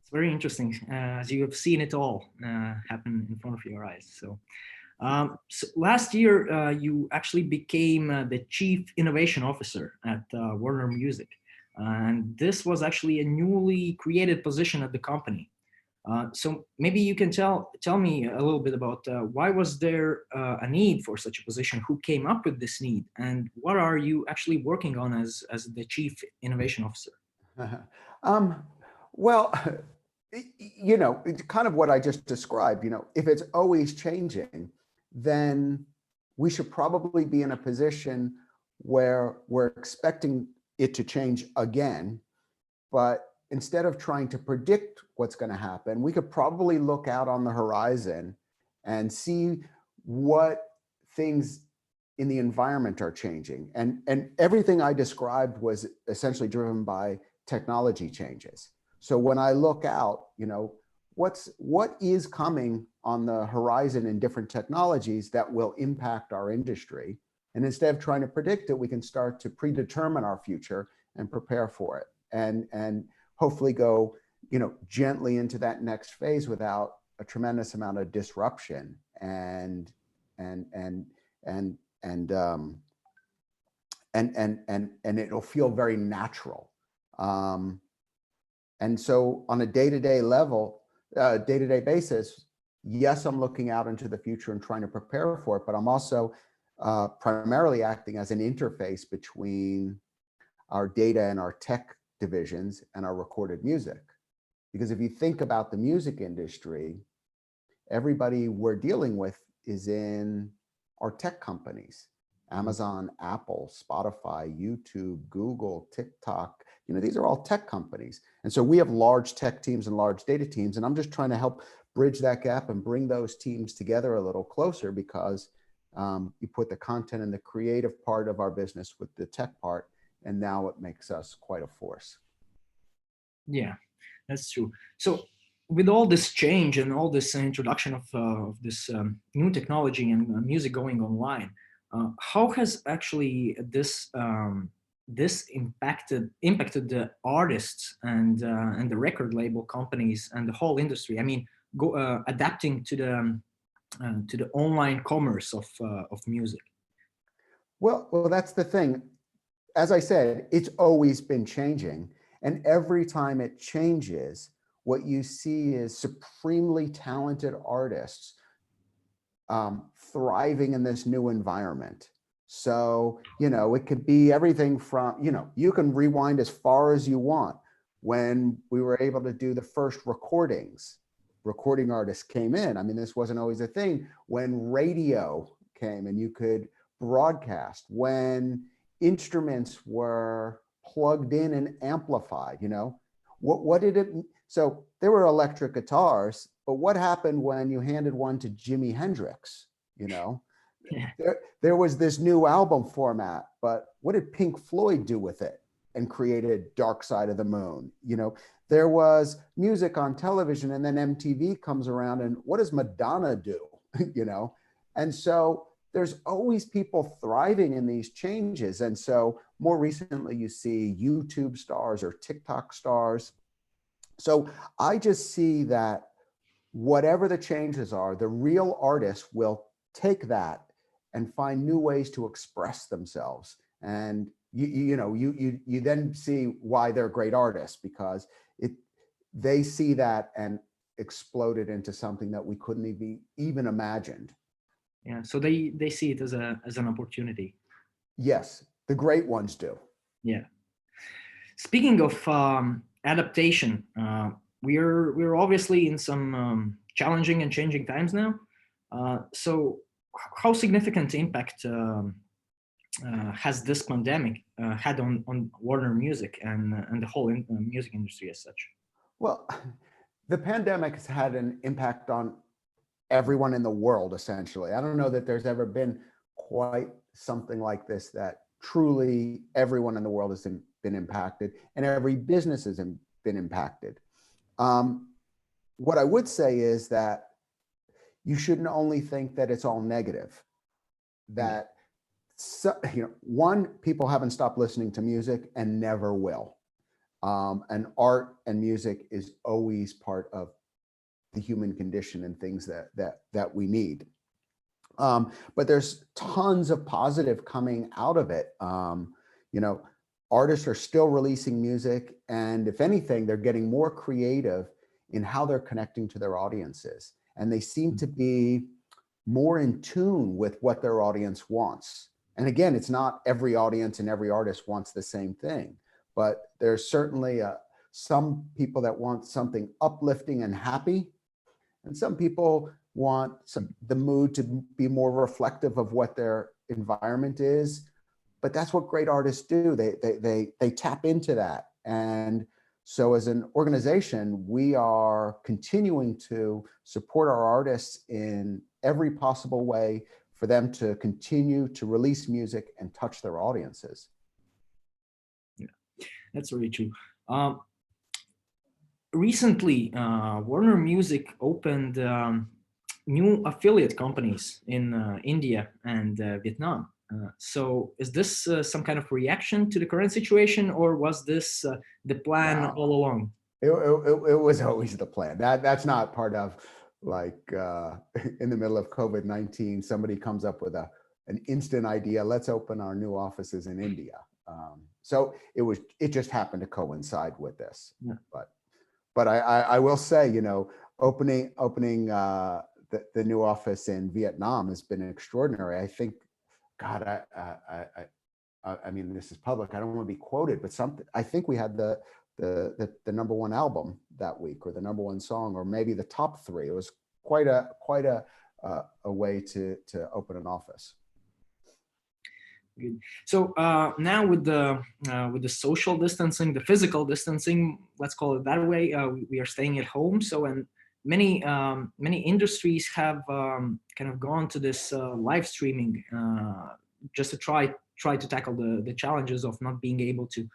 Speaker 4: It's very interesting, as you have seen it all happen in front of your eyes. So, so last year, you actually became the Chief Innovation Officer at Warner Music. And this was actually a newly created position at the company. So maybe you can tell me a little bit about why was there a need for such a position? Who came up with this need, and what are you actually working on as the Chief Innovation Officer?
Speaker 5: Well, it's kind of what I just described. If it's always changing, then we should probably be in a position where we're expecting it to change again, but instead of trying to predict what's going to happen, we could probably look out on the horizon and see what things in the environment are changing. And everything I described was essentially driven by technology changes. So when I look out, what is coming on the horizon in different technologies that will impact our industry? And instead of trying to predict it, we can start to predetermine our future and prepare for it. And hopefully go, gently into that next phase without a tremendous amount of disruption, and it'll feel very natural. And so on a day-to-day level, day-to-day basis, yes, I'm looking out into the future and trying to prepare for it, but I'm also primarily acting as an interface between our data and our tech divisions and our recorded music. Because if you think about the music industry, everybody we're dealing with is in our tech companies: Amazon, Apple, Spotify, YouTube, Google, TikTok. These are all tech companies. And so we have large tech teams and large data teams. And I'm just trying to help bridge that gap and bring those teams together a little closer, because you put the content and the creative part of our business with the tech part, and now it makes us quite a force.
Speaker 4: Yeah, that's true. So with all this change and all this introduction of this new technology and music going online, how has actually this impacted the artists and the record label companies and the whole industry? I mean, adapting to the online commerce of music.
Speaker 5: Well, that's the thing. As I said, it's always been changing. And every time it changes, what you see is supremely talented artists thriving in this new environment. So, it could be everything from, you can rewind as far as you want. When we were able to do the first recording artists came in. I mean, this wasn't always a thing. When radio came and you could broadcast, when instruments were plugged in and amplified, what did it, so there were electric guitars, but what happened when you handed one to Jimi Hendrix,
Speaker 4: Yeah.
Speaker 5: there was this new album format, but what did Pink Floyd do with it and created Dark Side of the Moon? There was music on television, and then MTV comes around, and what does Madonna do? And so there's always people thriving in these changes. And so more recently, you see YouTube stars or TikTok stars. So I just see that whatever the changes are, the real artists will take that and find new ways to express themselves. And you then see why they're great artists, because they see that and explode it into something that we couldn't even imagined.
Speaker 4: Yeah, so they see it as an opportunity.
Speaker 5: Yes, the great ones do.
Speaker 4: Yeah. Speaking of adaptation, we're obviously in some challenging and changing times now. So how significant impact has this pandemic had on Warner Music and the whole music industry as such?
Speaker 5: Well, the pandemic has had an impact on everyone in the world, essentially. I don't know that there's ever been quite something like this, that truly everyone in the world has been impacted and every business has been impacted. What I would say is that you shouldn't only think that it's all negative, that one, people haven't stopped listening to music and never will. And art and music is always part of the human condition and things that we need. But there's tons of positive coming out of it. Artists are still releasing music, and if anything, they're getting more creative in how they're connecting to their audiences. And they seem to be more in tune with what their audience wants. And again, it's not every audience and every artist wants the same thing, but there's certainly some people that want something uplifting and happy, and some people want the mood to be more reflective of what their environment is. But that's what great artists do. They tap into that. And so as an organization, we are continuing to support our artists in every possible way for them to continue to release music and touch their audiences.
Speaker 4: Yeah, that's very true. Recently, Warner Music opened new affiliate companies in India and Vietnam. So is this some kind of reaction to the current situation, or was this the plan all along?
Speaker 5: It was always the plan. That's not part of, like, in the middle of COVID-19, somebody comes up with an instant idea, let's open our new offices in India. So it just happened to coincide with this. Yeah. But I will say, opening the new office in Vietnam has been extraordinary. I think, God, I mean, this is public. I don't want to be quoted, but I think we had the number one album that week, or the number one song, or maybe the top three. It was quite a way to open an office.
Speaker 4: Good. So now with the social distancing, the physical distancing, let's call it that way, we are staying at home. So, and many industries have kind of gone to this live streaming just to try to tackle the challenges of not being able to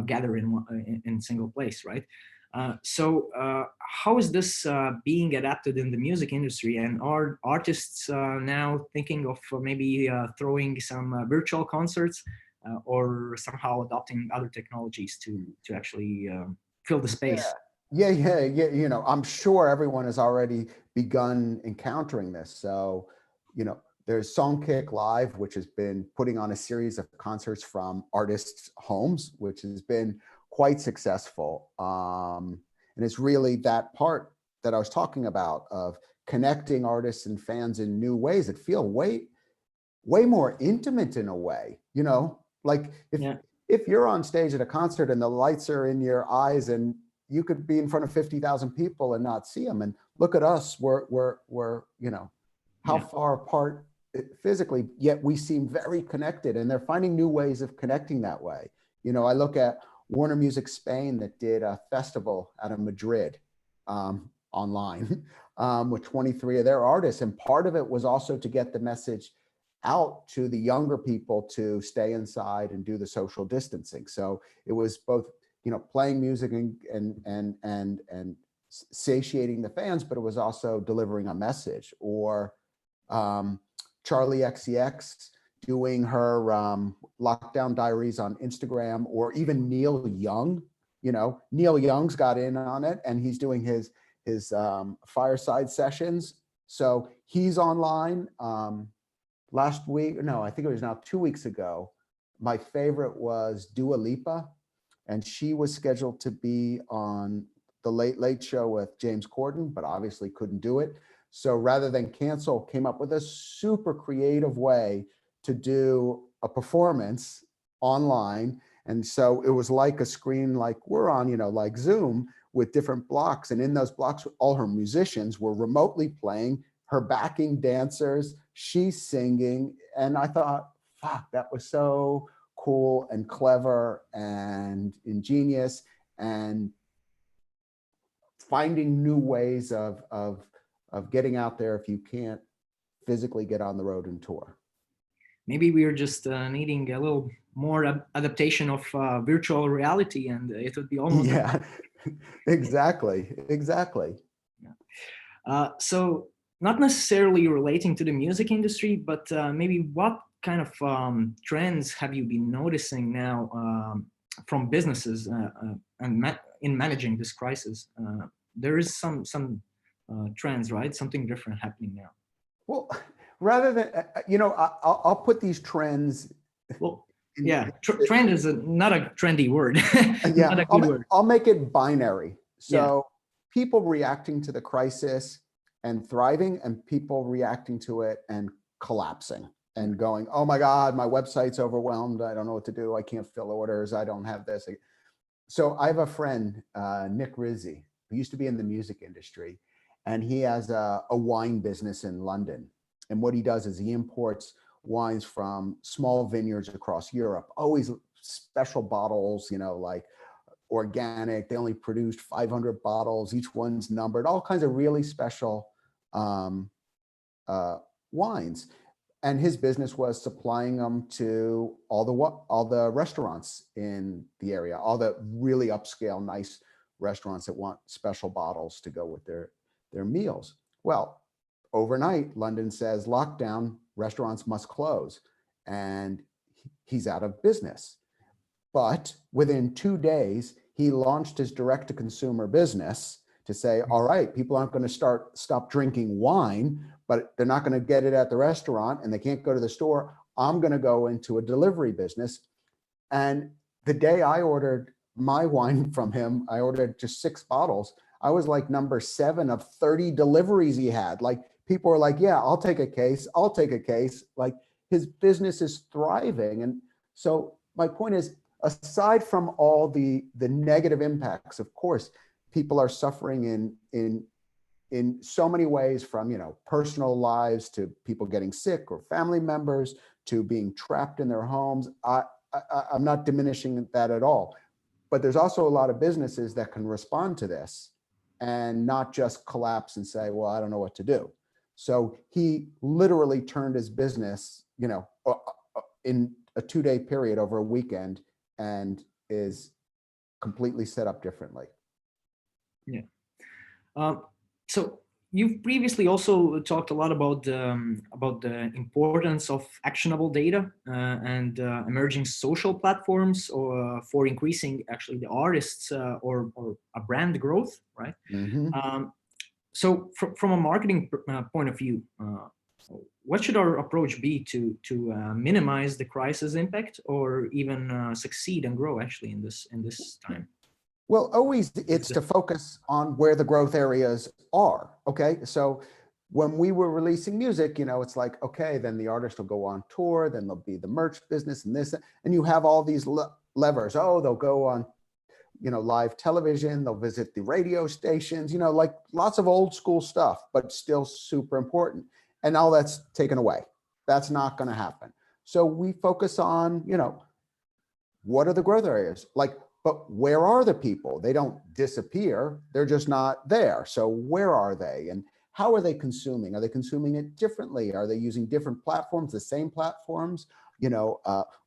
Speaker 4: gather in single place, right? So how is this being adapted in the music industry, and are artists now thinking of maybe throwing some virtual concerts or somehow adopting other technologies to actually fill the space?
Speaker 5: Yeah. I'm sure everyone has already begun encountering this. So, there's Songkick Live, which has been putting on a series of concerts from artists' homes, which has been quite successful. And it's really that part that I was talking about of connecting artists and fans in new ways that feel way more intimate in a way, you know, like if you're on stage at a concert and the lights are in your eyes and you could be in front of 50,000 people and not see them. And look at us, we're you know, how far apart physically, yet we seem very connected, and they're finding new ways of connecting that way. You know, I look at Warner Music Spain that did a festival out of Madrid online with 23 of their artists. And part of it was also to get the message out to the younger people to stay inside and do the social distancing. So it was both, you know, playing music and satiating the fans, but it was also delivering a message. Or Charlie XCX doing her lockdown diaries on Instagram, or even Neil Young. You know, Neil Young's got in on it, and he's doing his fireside sessions. So he's online. Last week, no, I think it was now 2 weeks ago, my favorite was Dua Lipa, and she was scheduled to be on the Late Late Show with James Corden, but obviously couldn't do it. So rather than cancel, came up with a super creative way to do a performance online. And so it was like a screen like we're on, you know, like Zoom, with different blocks. And in those blocks, all her musicians were remotely playing, her backing dancers, she's singing. And I thought, fuck, that was so cool and clever and ingenious, and finding new ways of getting out there if you can't physically get on the road and tour.
Speaker 4: Maybe we are just needing a little more adaptation of virtual reality, and it would be almost
Speaker 5: exactly.
Speaker 4: So not necessarily relating to the music industry, but maybe what kind of trends have you been noticing now from businesses and in managing this crisis? There is some trends, right? Something different happening now.
Speaker 5: Well, rather than, you know, I'll put these trends.
Speaker 4: Well, trend is not a trendy word.
Speaker 5: Not a good word. I'll make it binary. So people reacting to the crisis and thriving, and people reacting to it and collapsing and going, oh my God, my website's overwhelmed. I don't know what to do. I can't fill orders. I don't have this. So I have a friend, Nick Rizzi, who used to be in the music industry, and he has a wine business in London. And what he does is he imports wines from small vineyards across Europe, always special bottles, you know, like organic. They only produced 500 bottles. Each one's numbered, all kinds of really special wines. And his business was supplying them to all the restaurants in the area, all the really upscale, nice restaurants that want special bottles to go with their meals. Well, overnight, London says lockdown, restaurants must close, and he's out of business. But within 2 days, he launched his direct-to-consumer business to say, all right, people aren't going to stop drinking wine, but they're not going to get it at the restaurant, and they can't go to the store. I'm going to go into a delivery business. And the day I ordered my wine from him, I ordered just 6 bottles. I was like number 7 of 30 deliveries he had. Like, people were like, yeah, I'll take a case. I'll take a case. Like, his business is thriving. And so my point is, aside from all the negative impacts, of course, people are suffering in so many ways, from, you know, personal lives to people getting sick or family members to being trapped in their homes. I'm not diminishing that at all. But there's also a lot of businesses that can respond to this and not just collapse and say, well, I don't know what to do. So he literally turned his business, you know, in a 2-day period over a weekend, and is completely set up differently.
Speaker 4: Yeah. So you've previously also talked a lot about the importance of actionable data and emerging social platforms for increasing actually the artists or a brand growth, right?
Speaker 5: Mm-hmm.
Speaker 4: So from a marketing point of view, what should our approach be to minimize the crisis impact, or even succeed and grow actually in this time?
Speaker 5: Well, always it's to focus on where the growth areas are. Okay, so when we were releasing music, you know, it's like, okay, then the artist will go on tour, then there'll be the merch business and this, and you have all these levers. Oh, they'll go on, you know, live television, they'll visit the radio stations, you know, like lots of old school stuff, but still super important. And all that's taken away. That's not going to happen. So we focus on, you know, what are the growth areas? Like, but where are the people? They don't disappear. They're just not there. So where are they? And how are they consuming? Are they consuming it differently? Are they using different platforms, the same platforms? You know,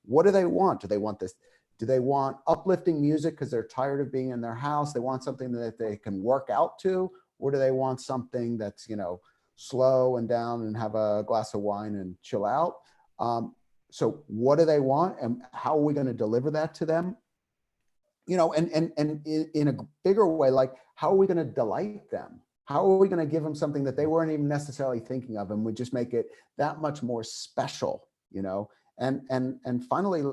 Speaker 5: what do they want? Do they want this? Do they want uplifting music because they're tired of being in their house? They want something that they can work out to? Or do they want something that's, you know, slow and down and have a glass of wine and chill out? So what do they want and how are we going to deliver that to them? You know, and in a bigger way, like how are we going to delight them? How are we going to give them something that they weren't even necessarily thinking of, and we just make it that much more special, you know? And finally,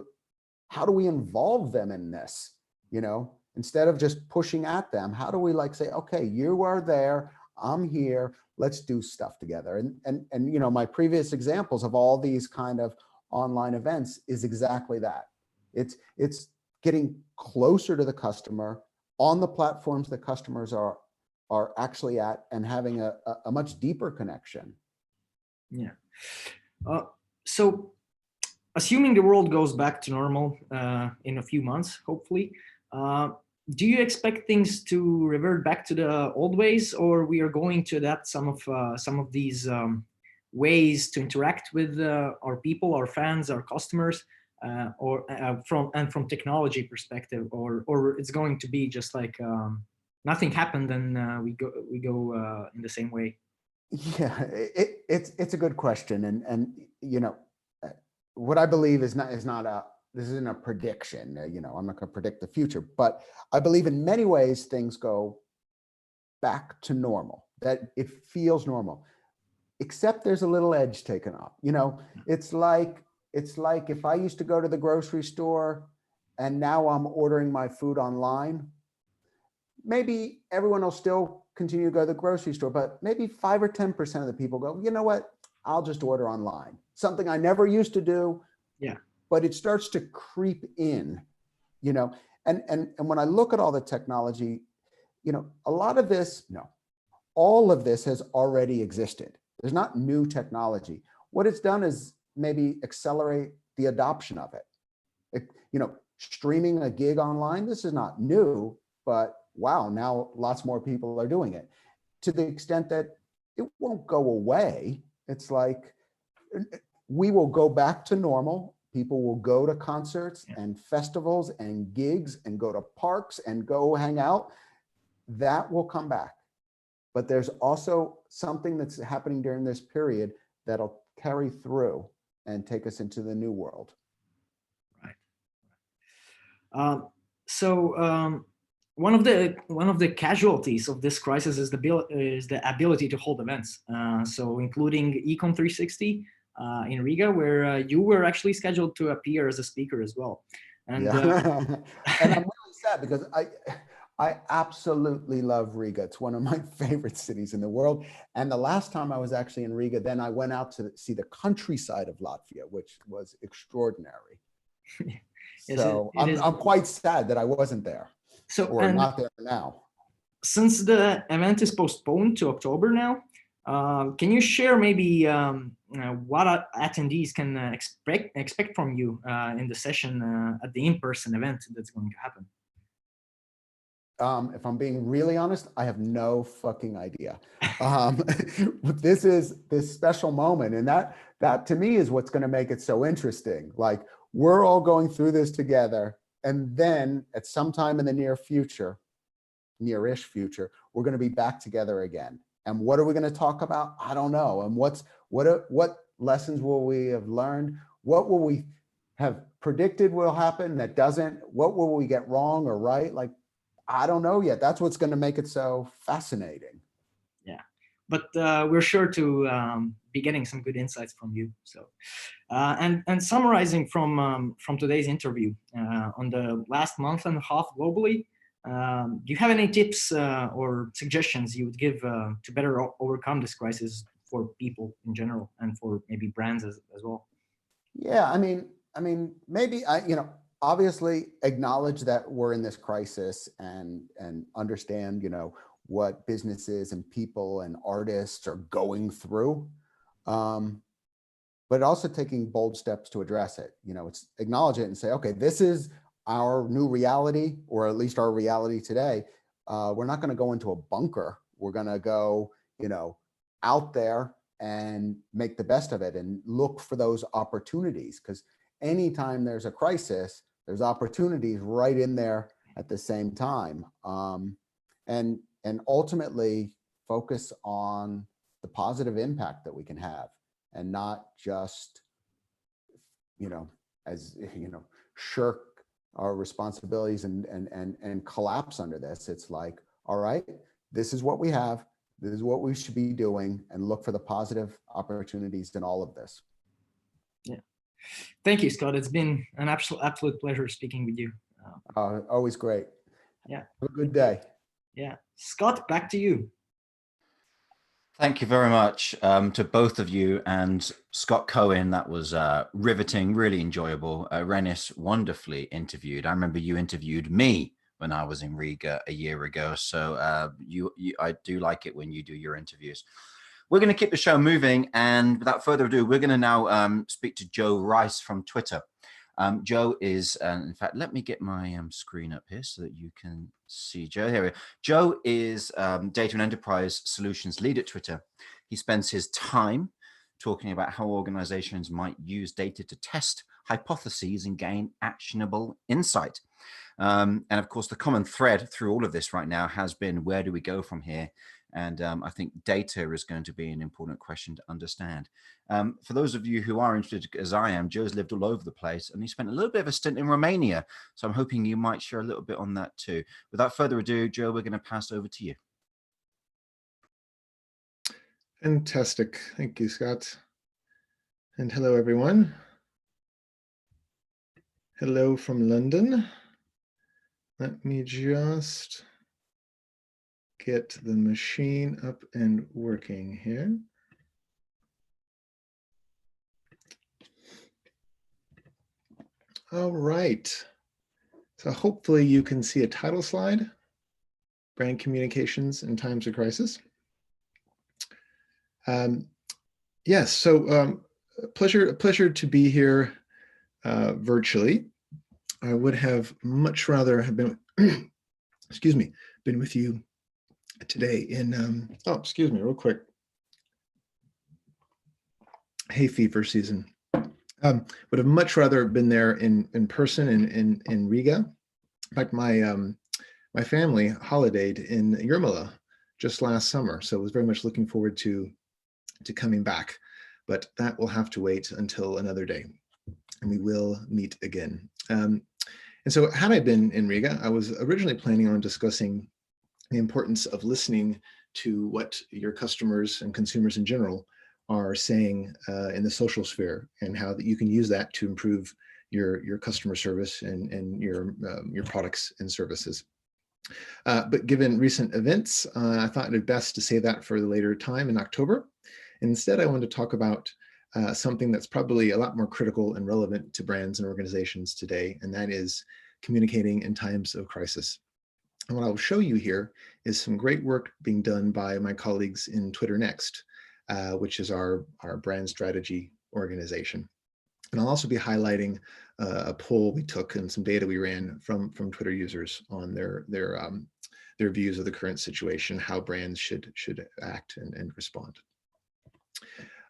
Speaker 5: how do we involve them in this? You know, instead of just pushing at them, how do we like say, okay, you are there, I'm here, let's do stuff together. And you know, my previous examples of all these kind of online events is exactly that. It's getting closer to the customer on the platforms that customers are actually at and having a much deeper connection.
Speaker 4: Yeah. So assuming the world goes back to normal in a few months, hopefully, do you expect things to revert back to the old ways, or we are going to adapt some of these ways to interact with our people, our fans, our customers, or from technology perspective, or it's going to be just like nothing happened and we go in the same way?
Speaker 5: Yeah, it's a good question, and you know, what I believe is not this isn't a prediction. You know, I'm not going to predict the future, but I believe in many ways things go back to normal. That it feels normal, except there's a little edge taken up. You know, it's like if I used to go to the grocery store and now I'm ordering my food online. Maybe everyone will still continue to go to the grocery store, but maybe 5 or 10% of the people go, you know what, I'll just order online. Something I never used to do.
Speaker 4: Yeah.
Speaker 5: But it starts to creep in, you know, and when I look at all the technology, you know, a lot of this, no, all of this has already existed. There's not new technology. What it's done is maybe accelerate the adoption of it. You know, streaming a gig online, this is not new, but wow, now lots more people are doing it to the extent that it won't go away. It's like we will go back to normal. People will go to concerts and festivals and gigs and go to parks and go hang out. That will come back. But there's also something that's happening during this period that'll carry through and take us into the new world.
Speaker 4: Right. One of the casualties of this crisis is the ability to hold events. So including Ecom 360 in Riga, where you were actually scheduled to appear as a speaker as well. And,
Speaker 5: and I'm really sad because I absolutely love Riga. It's one of my favorite cities in the world. And the last time I was actually in Riga, then I went out to see the countryside of Latvia, which was extraordinary. So I'm quite sad that I wasn't there.
Speaker 4: So,
Speaker 5: or not there now.
Speaker 4: Since the event is postponed to October now, can you share maybe what attendees can expect from you in the session at the in-person event that's going to happen?
Speaker 5: If I'm being really honest, I have no fucking idea. This is this special moment, and that to me is what's going to make it so interesting. Like, we're all going through this together, and then at some time in the near-ish future, we're going to be back together again. And what are we going to talk about? I don't know. And what lessons will we have learned? What will we have predicted will happen that doesn't? What will we get wrong or right? Like, I don't know yet. That's what's going to make it so fascinating.
Speaker 4: Yeah, but we're sure to be getting some good insights from you. So, and summarizing from today's interview on the last month and a half globally, do you have any tips or suggestions you would give to better overcome this crisis for people in general and for maybe brands as well?
Speaker 5: Yeah, I mean, maybe obviously acknowledge that we're in this crisis and understand, what businesses and people and artists are going through. But also taking bold steps to address it. It's acknowledge it and say, okay, this is our new reality, or at least our reality today. We're not going to go into a bunker. We're going to go, out there and make the best of it and look for those opportunities. Because anytime there's a crisis, there's opportunities right in there at the same time. And ultimately focus on the positive impact that we can have, and not just, shirk our responsibilities and collapse under this. It's like, all right, this is what we have. This is what we should be doing, and look for the positive opportunities in all of this.
Speaker 4: Yeah. Thank you, Scott. It's been an absolute pleasure speaking with you.
Speaker 5: Always great.
Speaker 4: Yeah.
Speaker 5: Have a good day.
Speaker 4: Yeah. Scott, back to you.
Speaker 1: Thank you very much to both of you, and Scott Cohen. That was riveting, really enjoyable. Renis, wonderfully interviewed. I remember you interviewed me when I was in Riga a year ago. So I do like it when you do your interviews. We're going to keep the show moving, and without further ado, we're going to now speak to Joe Rice from Twitter. Joe is, in fact, let me get my screen up here so that you can see Joe. Here we go. Joe is Data and Enterprise Solutions Lead at Twitter. He spends his time talking about how organizations might use data to test hypotheses and gain actionable insight. And of course, the common thread through all of this right now has been, where do we go from here? And I think data is going to be an important question to understand. For those of you who are interested, as I am, Joe's lived all over the place, and he spent a little bit of a stint in Romania. So I'm hoping you might share a little bit on that too. Without further ado, Joe, we're going to pass over to you.
Speaker 6: Fantastic. Thank you, Scott. And hello, everyone. Hello from London. Let me just get the machine up and working here. All right. So hopefully you can see a title slide, Brand Communications in Times of Crisis. Yes, so pleasure to be here virtually. I would have much rather have been, excuse me, been with you today in, oh, excuse me, real quick. Hay fever season. Would have much rather been there in person in Riga. In fact, my family holidayed in Jurmala just last summer, so I was very much looking forward to coming back. But that will have to wait until another day, and we will meet again. And so had I been in Riga, I was originally planning on discussing the importance of listening to what your customers and consumers in general are saying in the social sphere, and how that you can use that to improve your customer service and your products and services. But given recent events, I thought it best to say that for the later time in October. Instead, I wanted to talk about something that's probably a lot more critical and relevant to brands and organizations today, and that is communicating in times of crisis. And what I'll show you here is some great work being done by my colleagues in Twitter Next, which is our brand strategy organization. And I'll also be highlighting a poll we took and some data we ran from Twitter users on their views of the current situation, how brands should act and respond.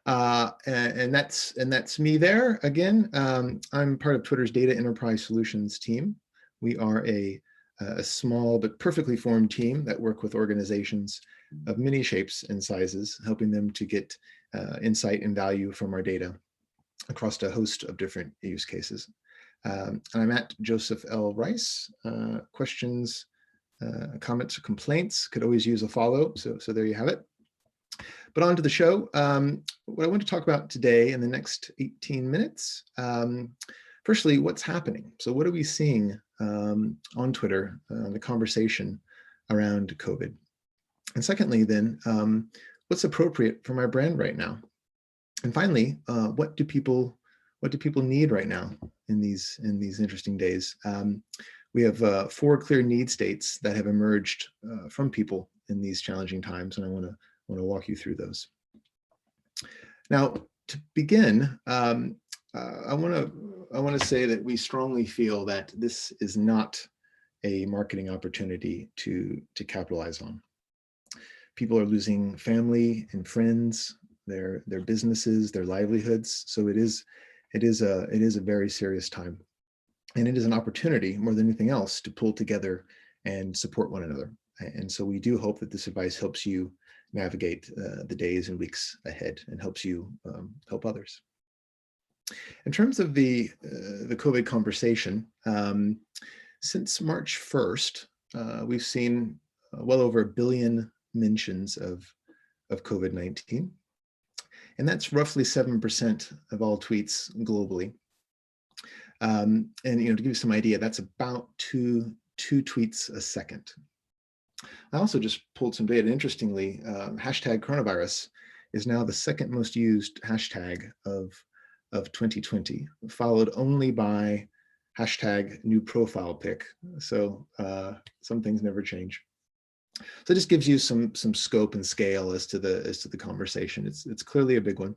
Speaker 6: And that's me there again. I'm part of Twitter's Data Enterprise Solutions team. We are a small but perfectly formed team that work with organizations of many shapes and sizes, helping them to get insight and value from our data across a host of different use cases. And I'm at Joseph L. Rice. Questions, comments, or complaints could always use a follow. So there you have it. But on to the show. What I want to talk about today in the next 18 minutes, firstly, what's happening? So what are we seeing on Twitter, the conversation around COVID? And secondly, then, what's appropriate for my brand right now? And finally, what do people need right now in these interesting days? We have 4 clear need states that have emerged from people in these challenging times, and I want to walk you through those. Now, to begin, I want to say that we strongly feel that this is not a marketing opportunity to capitalize on. People are losing family and friends, their businesses, their livelihoods. So it is a very serious time, and it is an opportunity more than anything else to pull together and support one another. And so we do hope that this advice helps you navigate the days and weeks ahead and helps you help others. In terms of the COVID conversation, since March 1st, we've seen well over 1 billion mentions of COVID-19. And that's roughly 7% of all tweets globally. And to give you some idea, that's about two tweets a second. I also just pulled some data. Interestingly, hashtag coronavirus is now the 2nd most used hashtag of 2020, followed only by hashtag new profile pic. So some things never change. So it just gives you some scope and scale as to the conversation. It's clearly a big one.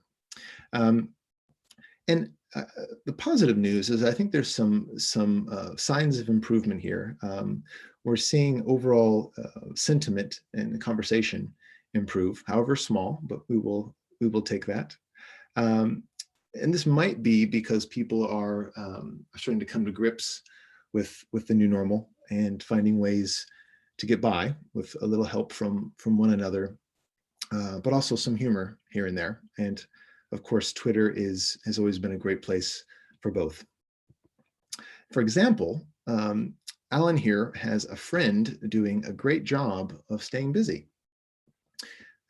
Speaker 6: And the positive news is I think there's some signs of improvement here. We're seeing overall sentiment and the conversation improve, however small, but we will take that. And this might be because people are starting to come to grips with the new normal and finding ways to get by with a little help from one another, but also some humor here and there. And of course, Twitter has always been a great place for both. For example, Alan here has a friend doing a great job of staying busy.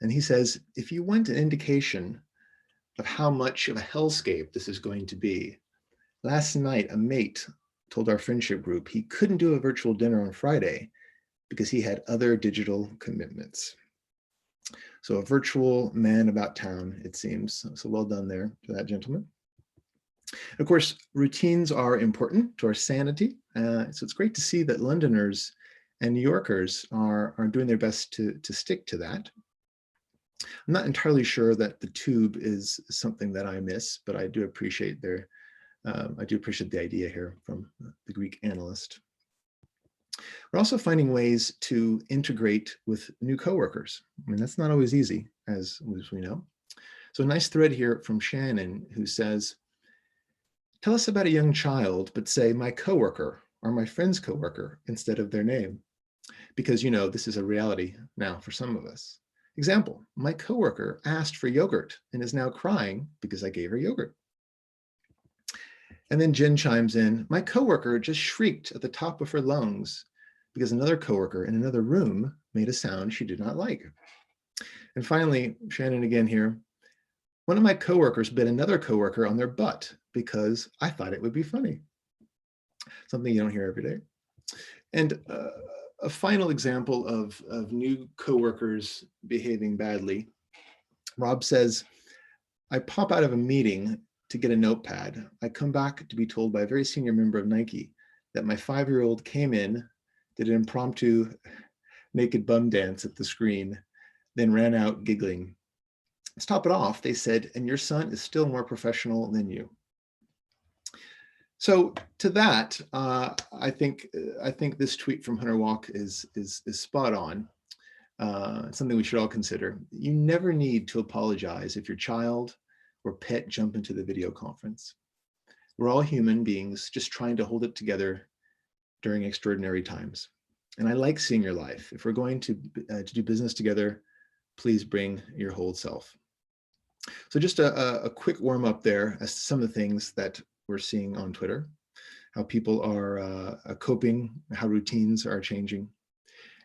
Speaker 6: And he says, if you want an indication of how much of a hellscape this is going to be, last night a mate told our friendship group he couldn't do a virtual dinner on Friday because he had other digital commitments. So a virtual man about town, it seems. So well done there to that gentleman. Of course, routines are important to our sanity. So it's great to see that Londoners and New Yorkers are doing their best to stick to that. I'm not entirely sure that the tube is something that I miss, but I do appreciate the idea here from the Greek analyst. We're also finding ways to integrate with new coworkers. I mean, that's not always easy, as we know. So a nice thread here from Shannon, who says, tell us about a young child, but say my coworker or my friend's coworker instead of their name. Because this is a reality now for some of us. Example, my coworker asked for yogurt and is now crying because I gave her yogurt. And then Jen chimes in, my coworker just shrieked at the top of her lungs because another coworker in another room made a sound she did not like. And finally, Shannon again here, one of my coworkers bit another coworker on their butt because I thought it would be funny. Something you don't hear every day. And a final example of new coworkers behaving badly. Rob says, I pop out of a meeting to get a notepad. I come back to be told by a very senior member of Nike that my 5-year-old came in, did an impromptu naked bum dance at the screen, then ran out giggling. To top it off, they said, and your son is still more professional than you. So to that, I think this tweet from Hunter Walk is spot on. Something we should all consider. You never need to apologize if your child or pet jump into the video conference. We're all human beings just trying to hold it together during extraordinary times. And I like seeing your life. If we're going to do business together, please bring your whole self. So just a quick warm up there as to some of the things that we're seeing on Twitter, how people are coping, how routines are changing.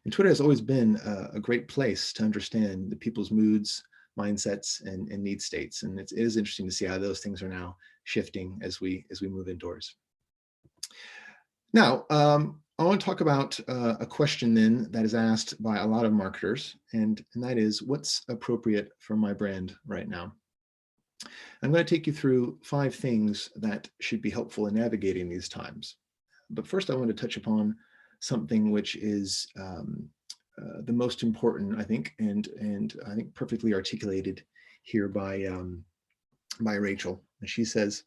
Speaker 6: And Twitter has always been a great place to understand the people's moods, mindsets, and need states. And it is interesting to see how those things are now shifting as we move indoors. Now, I want to talk about a question then that is asked by a lot of marketers, and that is, what's appropriate for my brand right now? I'm going to take you through 5 things that should be helpful in navigating these times. But first, I want to touch upon something which is the most important, I think, and I think perfectly articulated here by Rachel. And she says,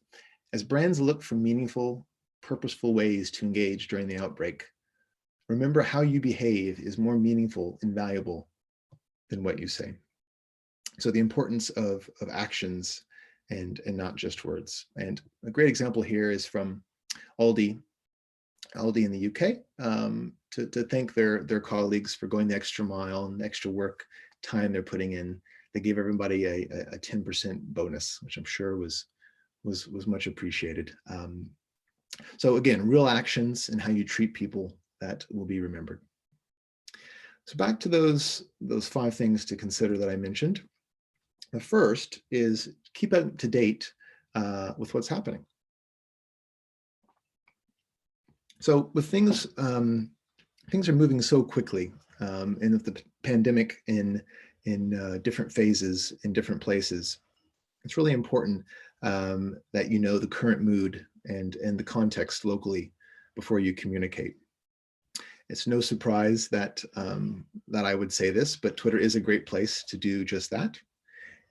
Speaker 6: as brands look for meaningful, purposeful ways to engage during the outbreak, remember how you behave is more meaningful and valuable than what you say. So the importance of actions and not just words. And a great example here is from Aldi in the UK, to thank their colleagues for going the extra mile and the extra work time they're putting in. They gave everybody a 10% bonus, which I'm sure was much appreciated. So again, real actions and how you treat people that will be remembered. So back to those 5 things to consider that I mentioned. The first is keep up to date with what's happening. So with things, things are moving so quickly, and with the pandemic in different phases in different places, it's really important that you know the current mood and the context locally before you communicate. It's no surprise that that I would say this, but Twitter is a great place to do just that.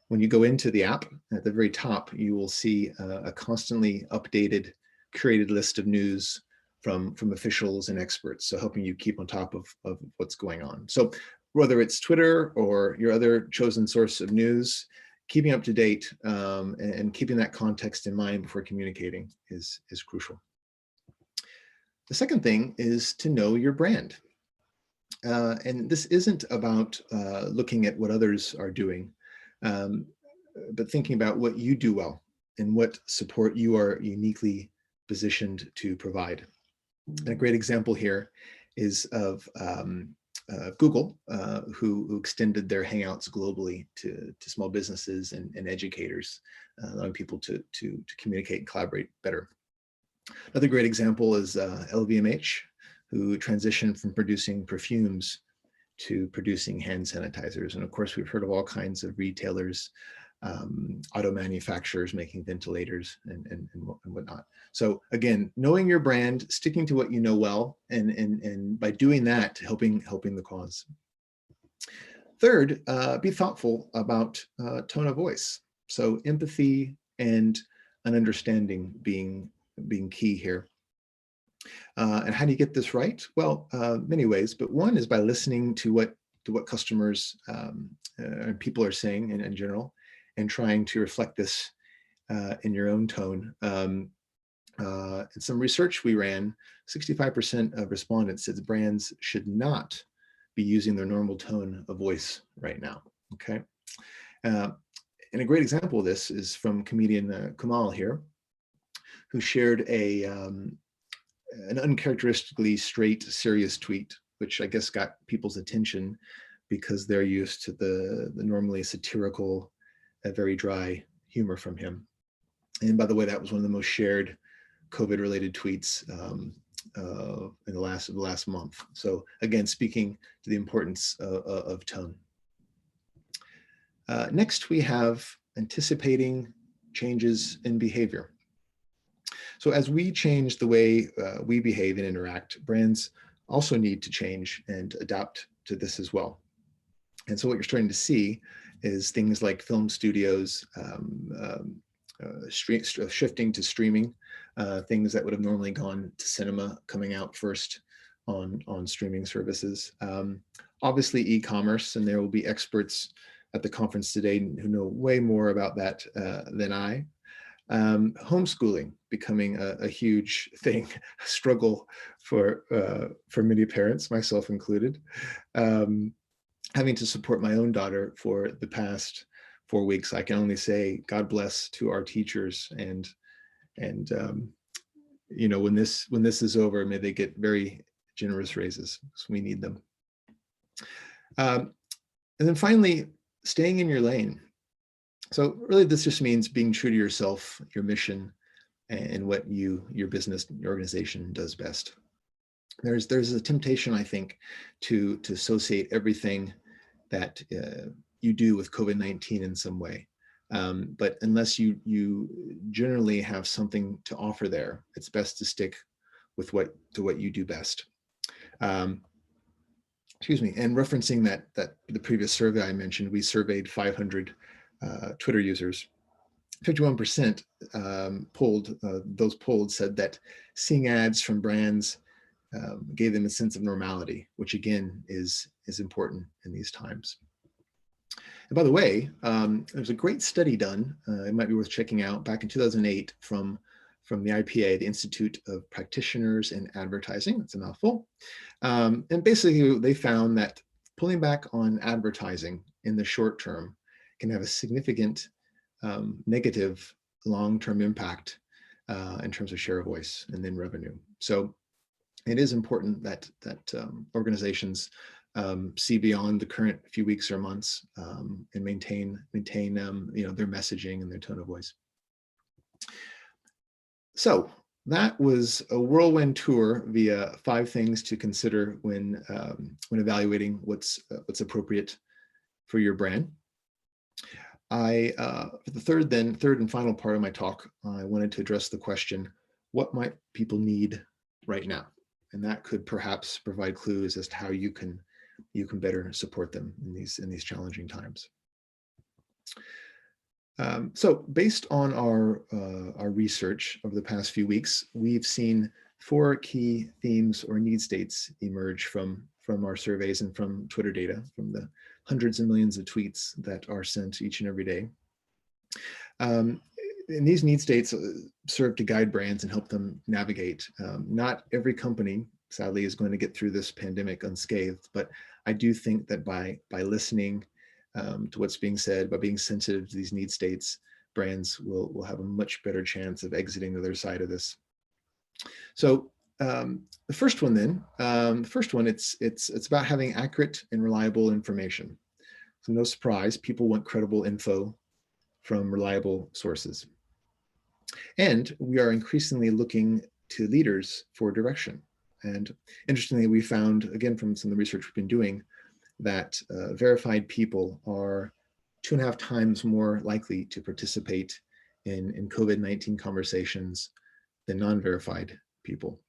Speaker 6: When you go into the app, at the very top, you will see a constantly updated, curated list of news from officials and experts, so helping you keep on top of what's going on. So whether it's Twitter or your other chosen source of news, keeping up to date and keeping that context in mind before communicating is crucial. The second thing is to know your brand. And this isn't about looking at what others are doing, but thinking about what you do well and what support you are uniquely positioned to provide. And a great example here is of Google, who extended their Hangouts globally to small businesses and educators, allowing people to communicate and collaborate better. Another great example is LVMH, who transitioned from producing perfumes to producing hand sanitizers. And of course, we've heard of all kinds of retailers, auto manufacturers making ventilators and whatnot. So again, knowing your brand, sticking to what you know well, and by doing that, helping the cause. Third, be thoughtful about tone of voice. So empathy and an understanding being key here. And how do you get this right? Well, many ways, but one is by listening to what customers and people are saying in general, and trying to reflect this in your own tone. In some research we ran, 65% of respondents said brands should not be using their normal tone of voice right now, okay? And a great example of this is from comedian Kamal here, who shared an uncharacteristically straight, serious tweet, which I guess got people's attention because they're used to the normally satirical, very dry humor from him. And by the way, that was one of the most shared COVID-related tweets in the last month. So again, speaking to the importance of tone. Next, we have anticipating changes in behavior. So as we change the way we behave and interact, brands also need to change and adapt to this as well. And so what you're starting to see is things like film studios shifting to streaming, things that would have normally gone to cinema coming out first on streaming services. Obviously e-commerce, and there will be experts at the conference today who know way more about that than I. Homeschooling becoming a huge thing, a struggle for many parents, myself included. Having to support my own daughter for the past 4 weeks, I can only say God bless to our teachers, and you know, when this is over, may they get very generous raises, because we need them. And then finally, staying in your lane. So really, this just means being true to yourself, your mission, and what your business, your organization does best. there's a temptation, I think, to associate everything that you do with COVID-19 in some way. But unless you generally have something to offer there, it's best to stick with what you do best. Excuse me. And referencing that the previous survey I mentioned, we surveyed 500 Twitter users. 51% polled, those polled said that seeing ads from brands gave them a sense of normality, which again is important in these times. And by the way, there's a great study done, it might be worth checking out, back in 2008 from the IPA, the Institute of Practitioners in Advertising. It's a mouthful. And basically they found that pulling back on advertising in the short term can have a significant negative long-term impact in terms of share of voice and then revenue. So it is important that organizations see beyond the current few weeks or months and maintain their messaging and their tone of voice. So that was a whirlwind tour via 5 things to consider when evaluating what's appropriate for your brand. For the third and final part of my talk, I wanted to address the question, what might people need right now? And that could perhaps provide clues as to how you can better support them in these challenging times. So based on our research over the past few weeks, we've seen 4 key themes or need states emerge from our surveys and from Twitter data, from the hundreds of millions of tweets that are sent each and every day. And these need states serve to guide brands and help them navigate. Not every company, sadly, is going to get through this pandemic unscathed, but I do think that by listening to what's being said, by being sensitive to these need states, brands will have a much better chance of exiting the other side of this. So the first one then, it's about having accurate and reliable information. So no surprise, people want credible info from reliable sources. And we are increasingly looking to leaders for direction. And interestingly, we found, again, from some of the research we've been doing, that verified people are 2.5 times more likely to participate in COVID-19 conversations than non-verified people.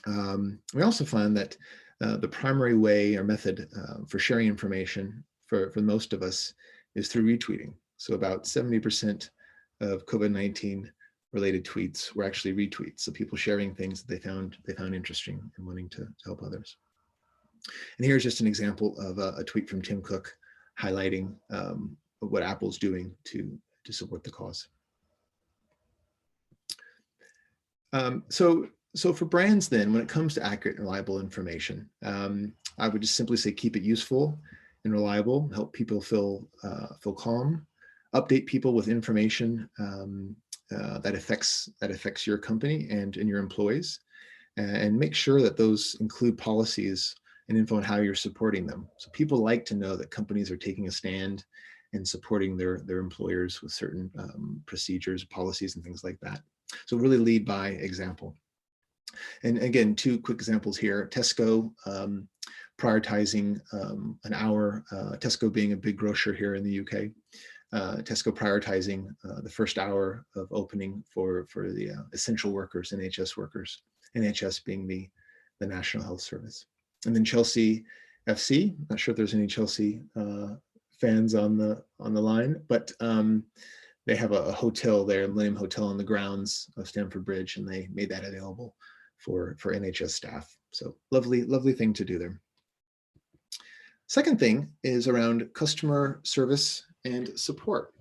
Speaker 6: We also found that the primary way or method for sharing information for most of us is through retweeting. So about 70% of COVID-19 related tweets were actually retweets. So people sharing things that they found interesting and wanting to help others. And here's just an example of a tweet from Tim Cook highlighting what Apple's doing to support the cause. So for brands then, when it comes to accurate and reliable information, I would just simply say keep it useful and reliable, help people feel calm, update people with information that affects your company and your employees, and make sure that those include policies and info on how you're supporting them. So people like to know that companies are taking a stand and supporting their employers with certain procedures, policies, and things like that. So really lead by example. And again, 2 quick examples here. Tesco prioritizing an hour, Tesco being a big grocer here in the UK, Tesco prioritizing the first hour of opening for the essential workers, NHS workers, NHS being the National Health Service. And then Chelsea FC, not sure if there's any Chelsea fans on the line, but they have a hotel there, Millennium Hotel, on the grounds of Stamford Bridge, and they made that available for NHS staff. So lovely thing to do there. Second thing is around customer service and support.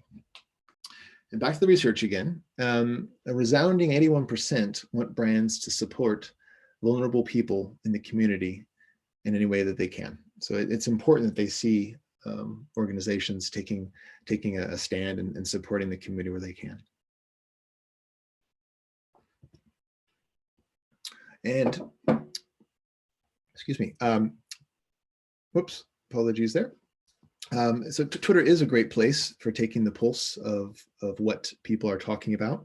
Speaker 6: And back to the research again, a resounding 81% want brands to support vulnerable people in the community in any way that they can. So it's important that they see organizations taking a stand and supporting the community where they can. And, excuse me, whoops, apologies there. So Twitter is a great place for taking the pulse of what people are talking about,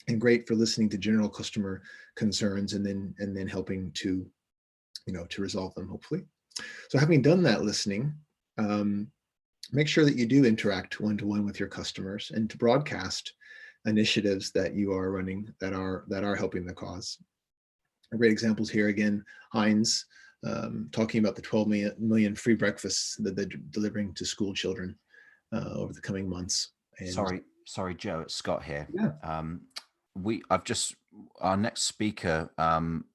Speaker 6: and great for listening to general customer concerns and then helping to to resolve them, hopefully. So having done that listening, make sure that you do interact one-to-one with your customers and to broadcast initiatives that you are running that are helping the cause. Great examples here again, Heinz talking about the 12 million free breakfasts that they're delivering to school children over the coming months. And
Speaker 1: sorry, Joe, it's Scott here.
Speaker 6: Yeah.
Speaker 1: Our next speaker,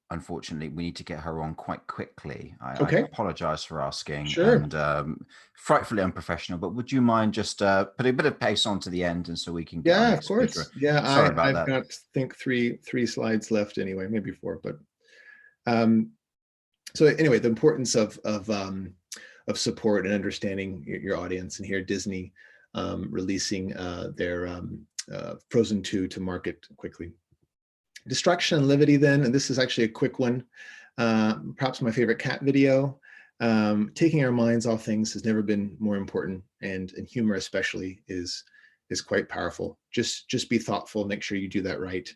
Speaker 1: unfortunately, we need to get her on quite quickly. I apologize for asking.
Speaker 6: Sure.
Speaker 1: And frightfully unprofessional, but would you mind just putting a bit of pace on to the end and so we can get our next
Speaker 6: of course.
Speaker 1: speaker?
Speaker 6: Yeah,
Speaker 1: Sorry about
Speaker 6: I've
Speaker 1: that.
Speaker 6: got, I think, three slides left anyway, maybe 4, but so anyway, the importance of support and understanding your audience. And here Disney releasing their Frozen 2 to market quickly. Distraction and levity then, and this is actually a quick one, perhaps my favorite cat video. Taking our minds off things has never been more important, and humor especially is quite powerful. Just be thoughtful, make sure you do that right,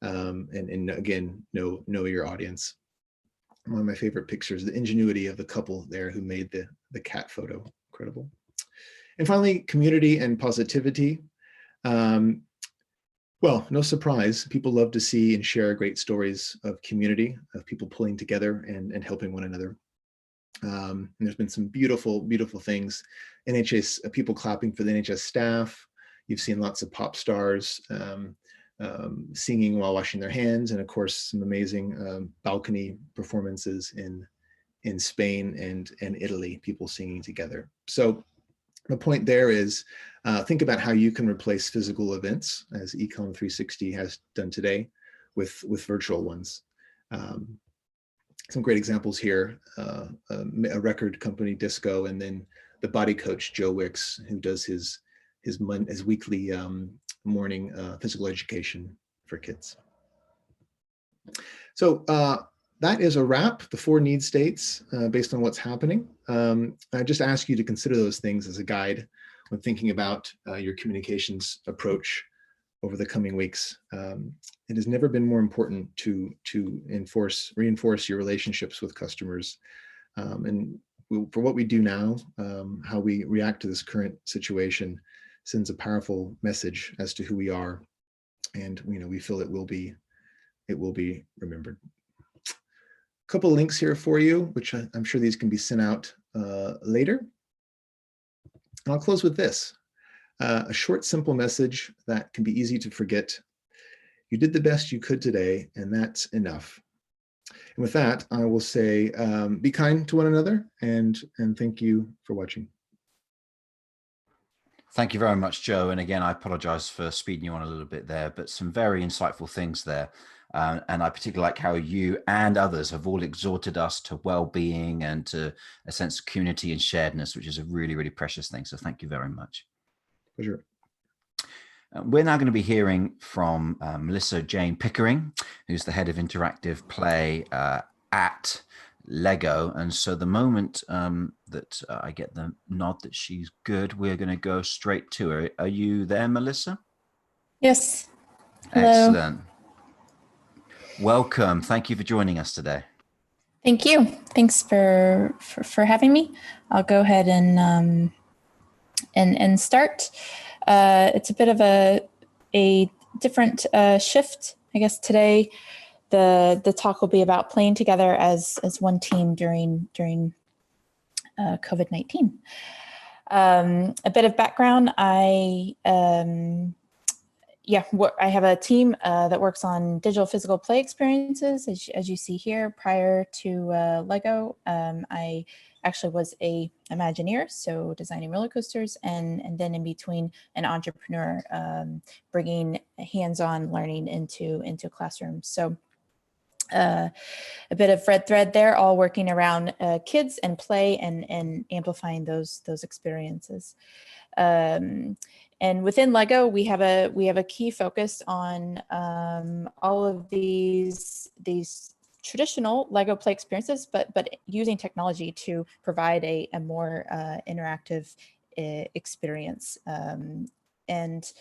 Speaker 6: and again, know your audience. One of my favorite pictures, the ingenuity of the couple there who made the cat photo, incredible. And finally, community and positivity. Well, no surprise, people love to see and share great stories of community, of people pulling together and helping one another. And there's been some beautiful, beautiful things. NHS, people clapping for the NHS staff. You've seen lots of pop stars singing while washing their hands. And of course, some amazing balcony performances in Spain and Italy, people singing together. So the point there is, think about how you can replace physical events, as Ecom 360 has done today, with virtual ones. Some great examples here, a record company, Disco, and then the body coach, Joe Wicks, who does his weekly morning physical education for kids. So that is a wrap, the 4 need states based on what's happening. I just ask you to consider those things as a guide when thinking about your communications approach over the coming weeks. It has never been more important to reinforce your relationships with customers. And for what we do now, how we react to this current situation sends a powerful message as to who we are. And we feel it will be remembered. A couple of links here for you, which I'm sure these can be sent out later. And I'll close with this. A short, simple message that can be easy to forget. You did the best you could today, and that's enough. And with that, I will say, be kind to one another, and thank you for watching.
Speaker 1: Thank you very much, Joe. And again, I apologize for speeding you on a little bit there, but some very insightful things there. And I particularly like how you and others have all exhorted us to well-being and to a sense of community and sharedness, which is a really, really precious thing. So thank you very much.
Speaker 6: Pleasure.
Speaker 1: We're now going to be hearing from Melissa Jane Pickering, who's the head of interactive play at Lego. And so the moment that I get the nod that she's good, we're going to go straight to her. Are you there, Melissa?
Speaker 7: Yes. Hello.
Speaker 1: Excellent. Welcome. Thank you for joining us today.
Speaker 7: Thank you. Thanks for having me. I'll go ahead and start. It's a bit of a different shift, I guess. Today, the talk will be about playing together as one team during COVID-19. A bit of background. I have a team that works on digital physical play experiences, as you see here. Prior to Lego, I actually was a Imagineer, so designing roller coasters, and then in between an entrepreneur, bringing hands-on learning into classrooms. So a bit of red thread there, all working around kids and play and amplifying those experiences. And within Lego, we have a key focus on all of these traditional Lego play experiences, but using technology to provide a more interactive experience. And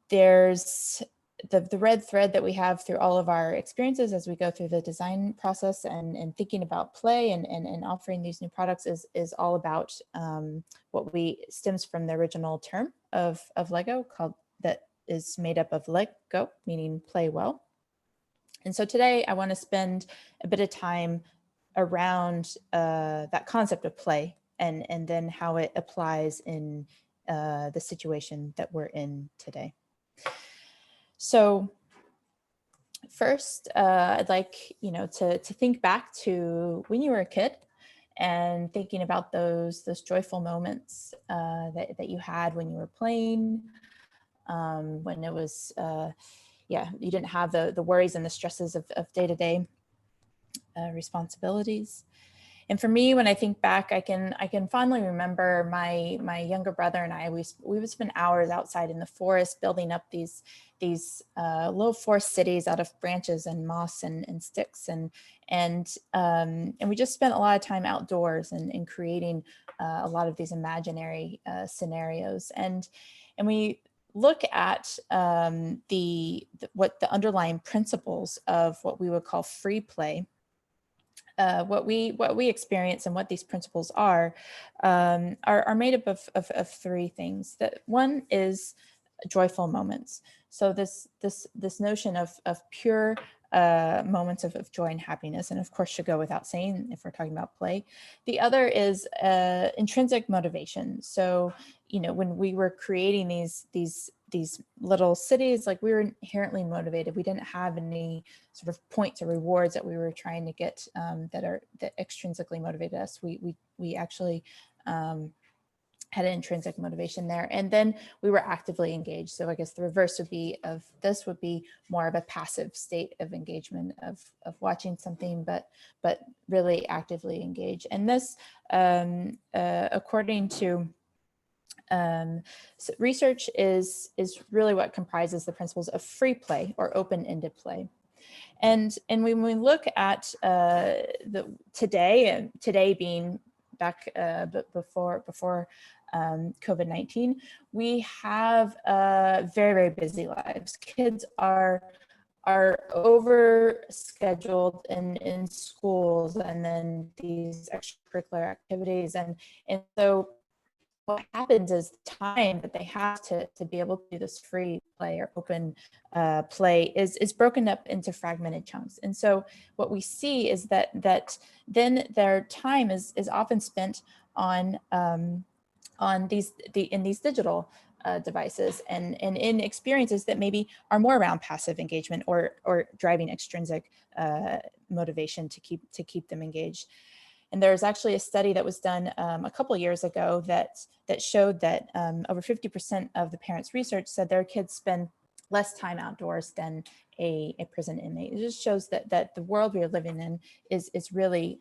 Speaker 7: there's the red thread that we have through all of our experiences as we go through the design process and thinking about play and offering these new products is all about what we stems from the original term of Lego called that is made up of Lego, meaning play well. And so today I want to spend a bit of time around that concept of play and then how it applies in the situation that we're in today. So first, I'd like, to think back to when you were a kid and thinking about those joyful moments that you had when you were playing, when it was, you didn't have the worries and the stresses of day-to-day responsibilities. And for me, when I think back, I can fondly remember my younger brother and I, we would spend hours outside in the forest building up these little forest cities out of branches and moss and sticks. And we just spent a lot of time outdoors and creating a lot of these imaginary scenarios. And we look at what the underlying principles of what we would call free play. What we experience and what these principles are made up of three things. That one is joyful moments. So this notion of pure moments of joy and happiness, and of course should go without saying if we're talking about play. The other is intrinsic motivation. So when we were creating these little cities, like we were inherently motivated. We didn't have any sort of points or rewards that we were trying to get that extrinsically motivated us. We actually had an intrinsic motivation there, and then we were actively engaged. So I guess the reverse would be more of a passive state of engagement of watching something, but really actively engaged. And this, according to so research, is really what comprises the principles of free play or open-ended play. And when we look at today being back before COVID-19, we have very, very busy lives. Kids are over scheduled in schools and then these extracurricular activities, and so what happens is the time that they have to be able to do this free play or open play is broken up into fragmented chunks. And so what we see is that then their time is often spent on these digital devices and in experiences that maybe are more around passive engagement or driving extrinsic motivation to keep them engaged. And there's actually a study that was done a couple of years ago that showed that over 50% of the parents researched said their kids spend less time outdoors than a prison inmate. It just shows that the world we are living in is really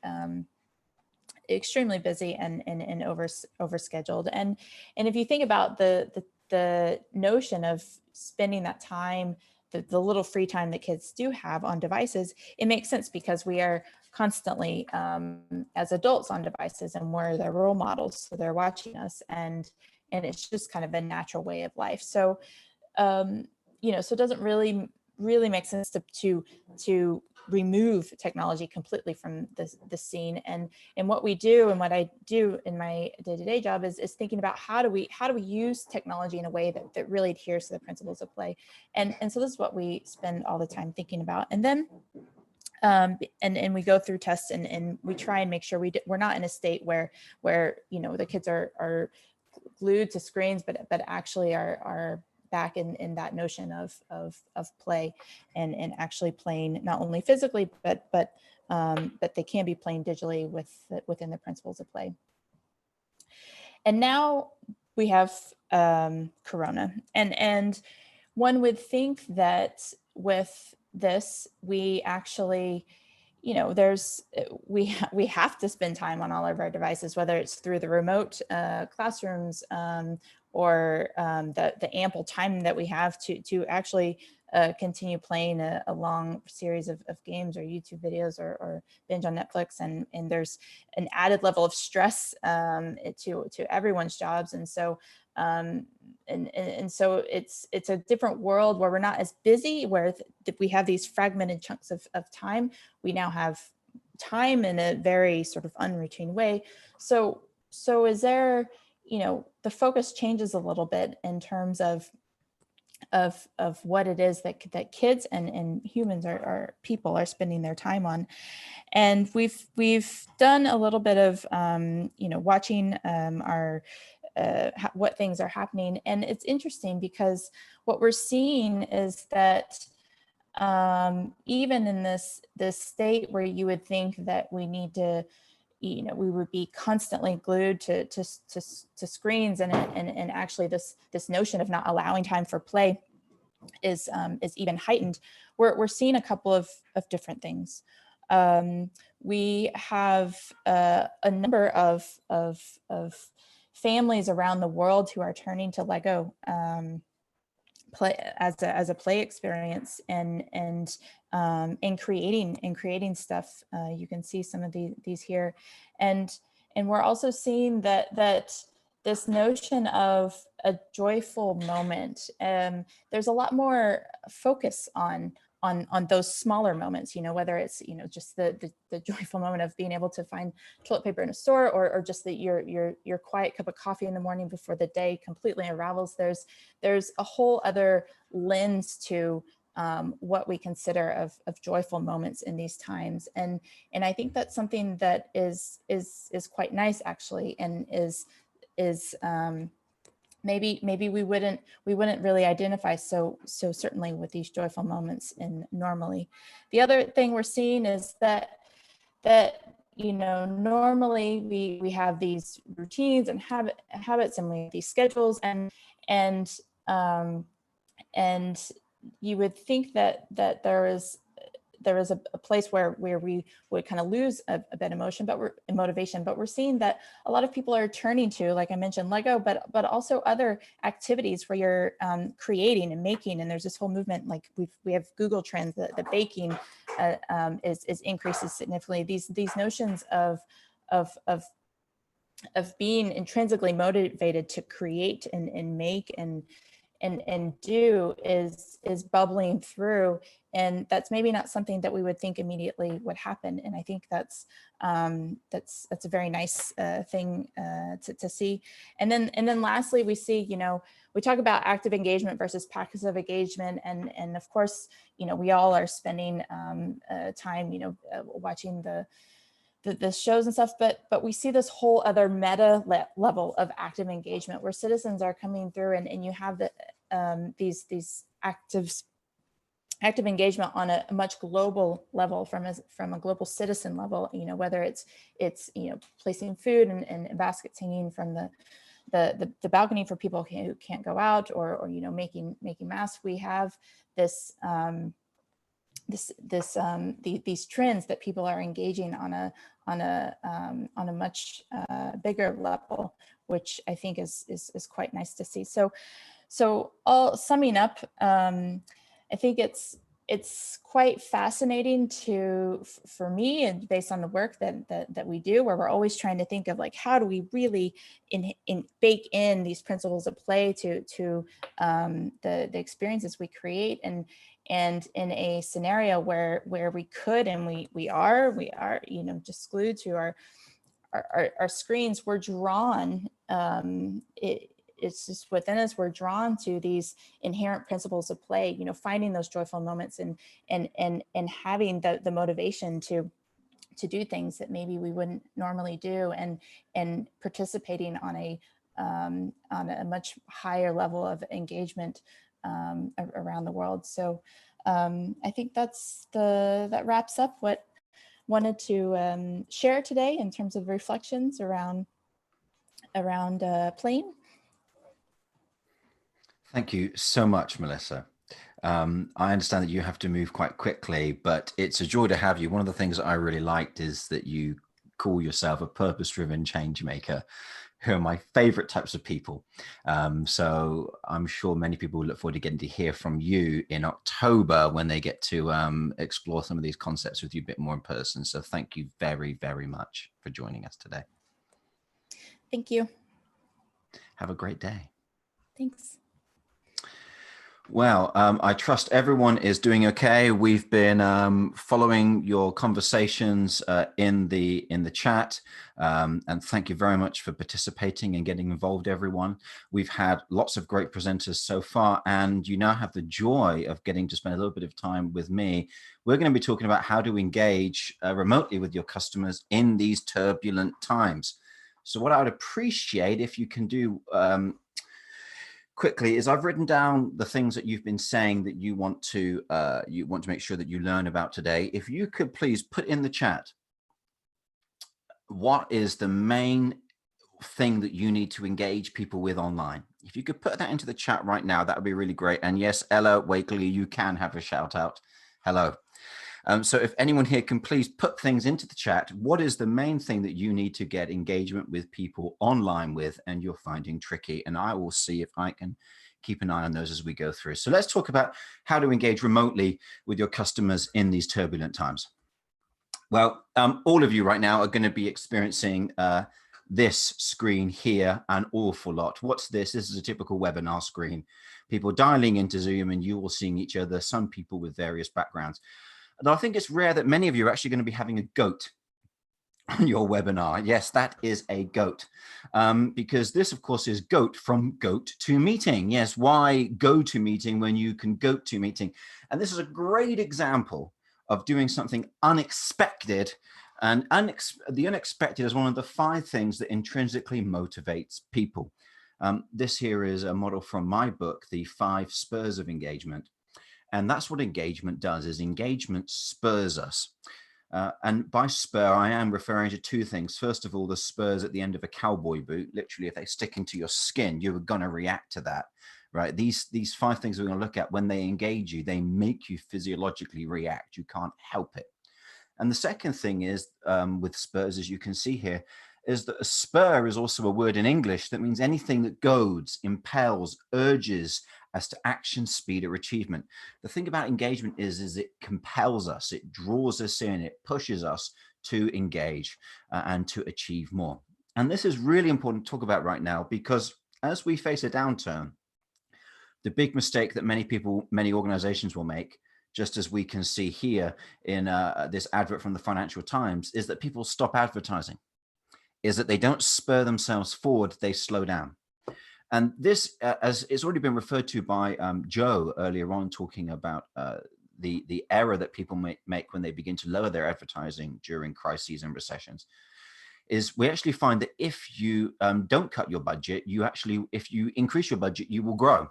Speaker 7: extremely busy and overscheduled. And if you think about the notion of spending that time, the little free time that kids do have on devices, it makes sense because we are constantly as adults on devices and we're their role models, so they're watching us, and it's just kind of a natural way of life. So so it doesn't really make sense to remove technology completely from the scene. And what we do and what I do in my day-to-day job is thinking about how do we use technology in a way that really adheres to the principles of play. And so this is what we spend all the time thinking about. And then and we go through tests and we try and make sure we're not in a state where the kids are glued to screens, but actually are back in that notion of play and actually playing not only physically but they can be playing digitally within the principles of play. And now we have Corona, and one would think that with this we actually we have to spend time on all of our devices, whether it's through the remote classrooms or the ample time that we have to actually continue playing a long series of games or YouTube videos or binge on Netflix. And there's an added level of stress to everyone's jobs. And so and so it's a different world where we're not as busy, where we have these fragmented chunks of time. We now have time in a very sort of unroutine way. So is there, the focus changes a little bit in terms of what it is that kids and humans are people are spending their time on. And we've done a little bit of watching our what things are happening. And it's interesting because what we're seeing is that even in this state where you would think that we need to, we would be constantly glued to screens, and actually this notion of not allowing time for play is even heightened. We're seeing a couple of different things. We have a number of families around the world who are turning to Lego play as a play experience and creating stuff. You can see some of these here, and we're also seeing that this notion of a joyful moment. There's a lot more focus on those smaller moments, whether it's, just the joyful moment of being able to find toilet paper in a store, or just that your quiet cup of coffee in the morning before the day completely unravels. There's a whole other lens to what we consider of joyful moments in these times. And I think that's something that is quite nice, actually, and is maybe we wouldn't really identify so certainly with these joyful moments normally. The other thing we're seeing is that normally we have these routines and habits, and we have these schedules, and you would think that there is a place where we would kind of lose a bit of motivation, but we're seeing that a lot of people are turning to, like I mentioned, Lego, but also other activities where you're creating and making. And there's this whole movement, like we have Google Trends, that baking is increases significantly. These notions of being intrinsically motivated to create and make and do is bubbling through, and that's maybe not something that we would think immediately would happen. And I think that's a very nice thing to see. And then lastly, we see, we talk about active engagement versus passive engagement, and of course, we all are spending time, watching the shows and stuff, but we see this whole other meta level of active engagement where citizens are coming through, and you have these active engagement on a much global level, from a global citizen level, whether it's placing food and baskets hanging from the balcony for people who can't go out, or making masks. We have these trends that people are engaging on a much bigger level, which I think is quite nice to see. So all summing up, I think it's quite fascinating for me, and based on the work that we do, where we're always trying to think of, like, how do we really bake in these principles of play to the experiences we create, and in a scenario where we could, and we are just glued to our screens. We're drawn, it's just within us, we're drawn to these inherent principles of play, finding those joyful moments and having the motivation to do things that maybe we wouldn't normally do, and participating on a much higher level of engagement around the world. So I think that wraps up what wanted to share today in terms of reflections around playing.
Speaker 1: Thank you so much, Melissa. I understand that you have to move quite quickly, but it's a joy to have you. One of the things that I really liked is that you call yourself a purpose-driven change maker, who are my favorite types of people. So I'm sure many people look forward to getting to hear from you in October, when they get to explore some of these concepts with you a bit more in person. So thank you very, very much for joining us today.
Speaker 7: Thank you.
Speaker 1: Have a great day.
Speaker 7: Thanks.
Speaker 1: Well, I trust everyone is doing okay. We've been following your conversations in the chat, and thank you very much for participating and getting involved, everyone. We've had lots of great presenters so far, and you now have the joy of getting to spend a little bit of time with me. We're going to be talking about how to engage remotely with your customers in these turbulent times. So what I would appreciate if you can do quickly is I've written down the things that you've been saying that you want to make sure that you learn about today. If you could please put in the chat, what is the main thing that you need to engage people with online? If you could put that into the chat right now, that would be really great. And yes, Ella Wakely, you can have a shout out. Hello. So if anyone here can please put things into the chat, what is the main thing that you need to get engagement with people online with and you're finding tricky? And I will see if I can keep an eye on those as we go through. So let's talk about how to engage remotely with your customers in these turbulent times. Well, all of you right now are going to be experiencing this screen here an awful lot. What's this? This is a typical webinar screen. People dialing into Zoom and you all seeing each other, some people with various backgrounds. And I think it's rare that many of you are actually going to be having a goat on your webinar. Yes, that is a goat, because this, of course, is goat from goat to meeting. Yes, why go to meeting when you can goat to meeting? And this is a great example of doing something unexpected. And the unexpected is one of the 5 things that intrinsically motivates people. This here is a model from my book, The 5 Spurs of Engagement. And that's what engagement does, is engagement spurs us. And by spur, I am referring to 2 things. First of all, the spurs at the end of a cowboy boot. Literally, if they stick into your skin, you're going to react to that, right? These 5 things we're going to look at, when they engage you, they make you physiologically react. You can't help it. And the second thing is with spurs, as you can see here, is that a spur is also a word in English that means anything that goads, impels, urges as to action, speed, or achievement. The thing about engagement is it compels us, it draws us in, it pushes us to engage and to achieve more. And this is really important to talk about right now, because as we face a downturn, the big mistake that many organizations will make, just as we can see here in this advert from the Financial Times, is that people stop advertising, is that they don't spur themselves forward, they slow down. And this, as it's already been referred to by Joe earlier on, talking about the error that people make when they begin to lower their advertising during crises and recessions, is we actually find that if you don't cut your budget, if you increase your budget, you will grow.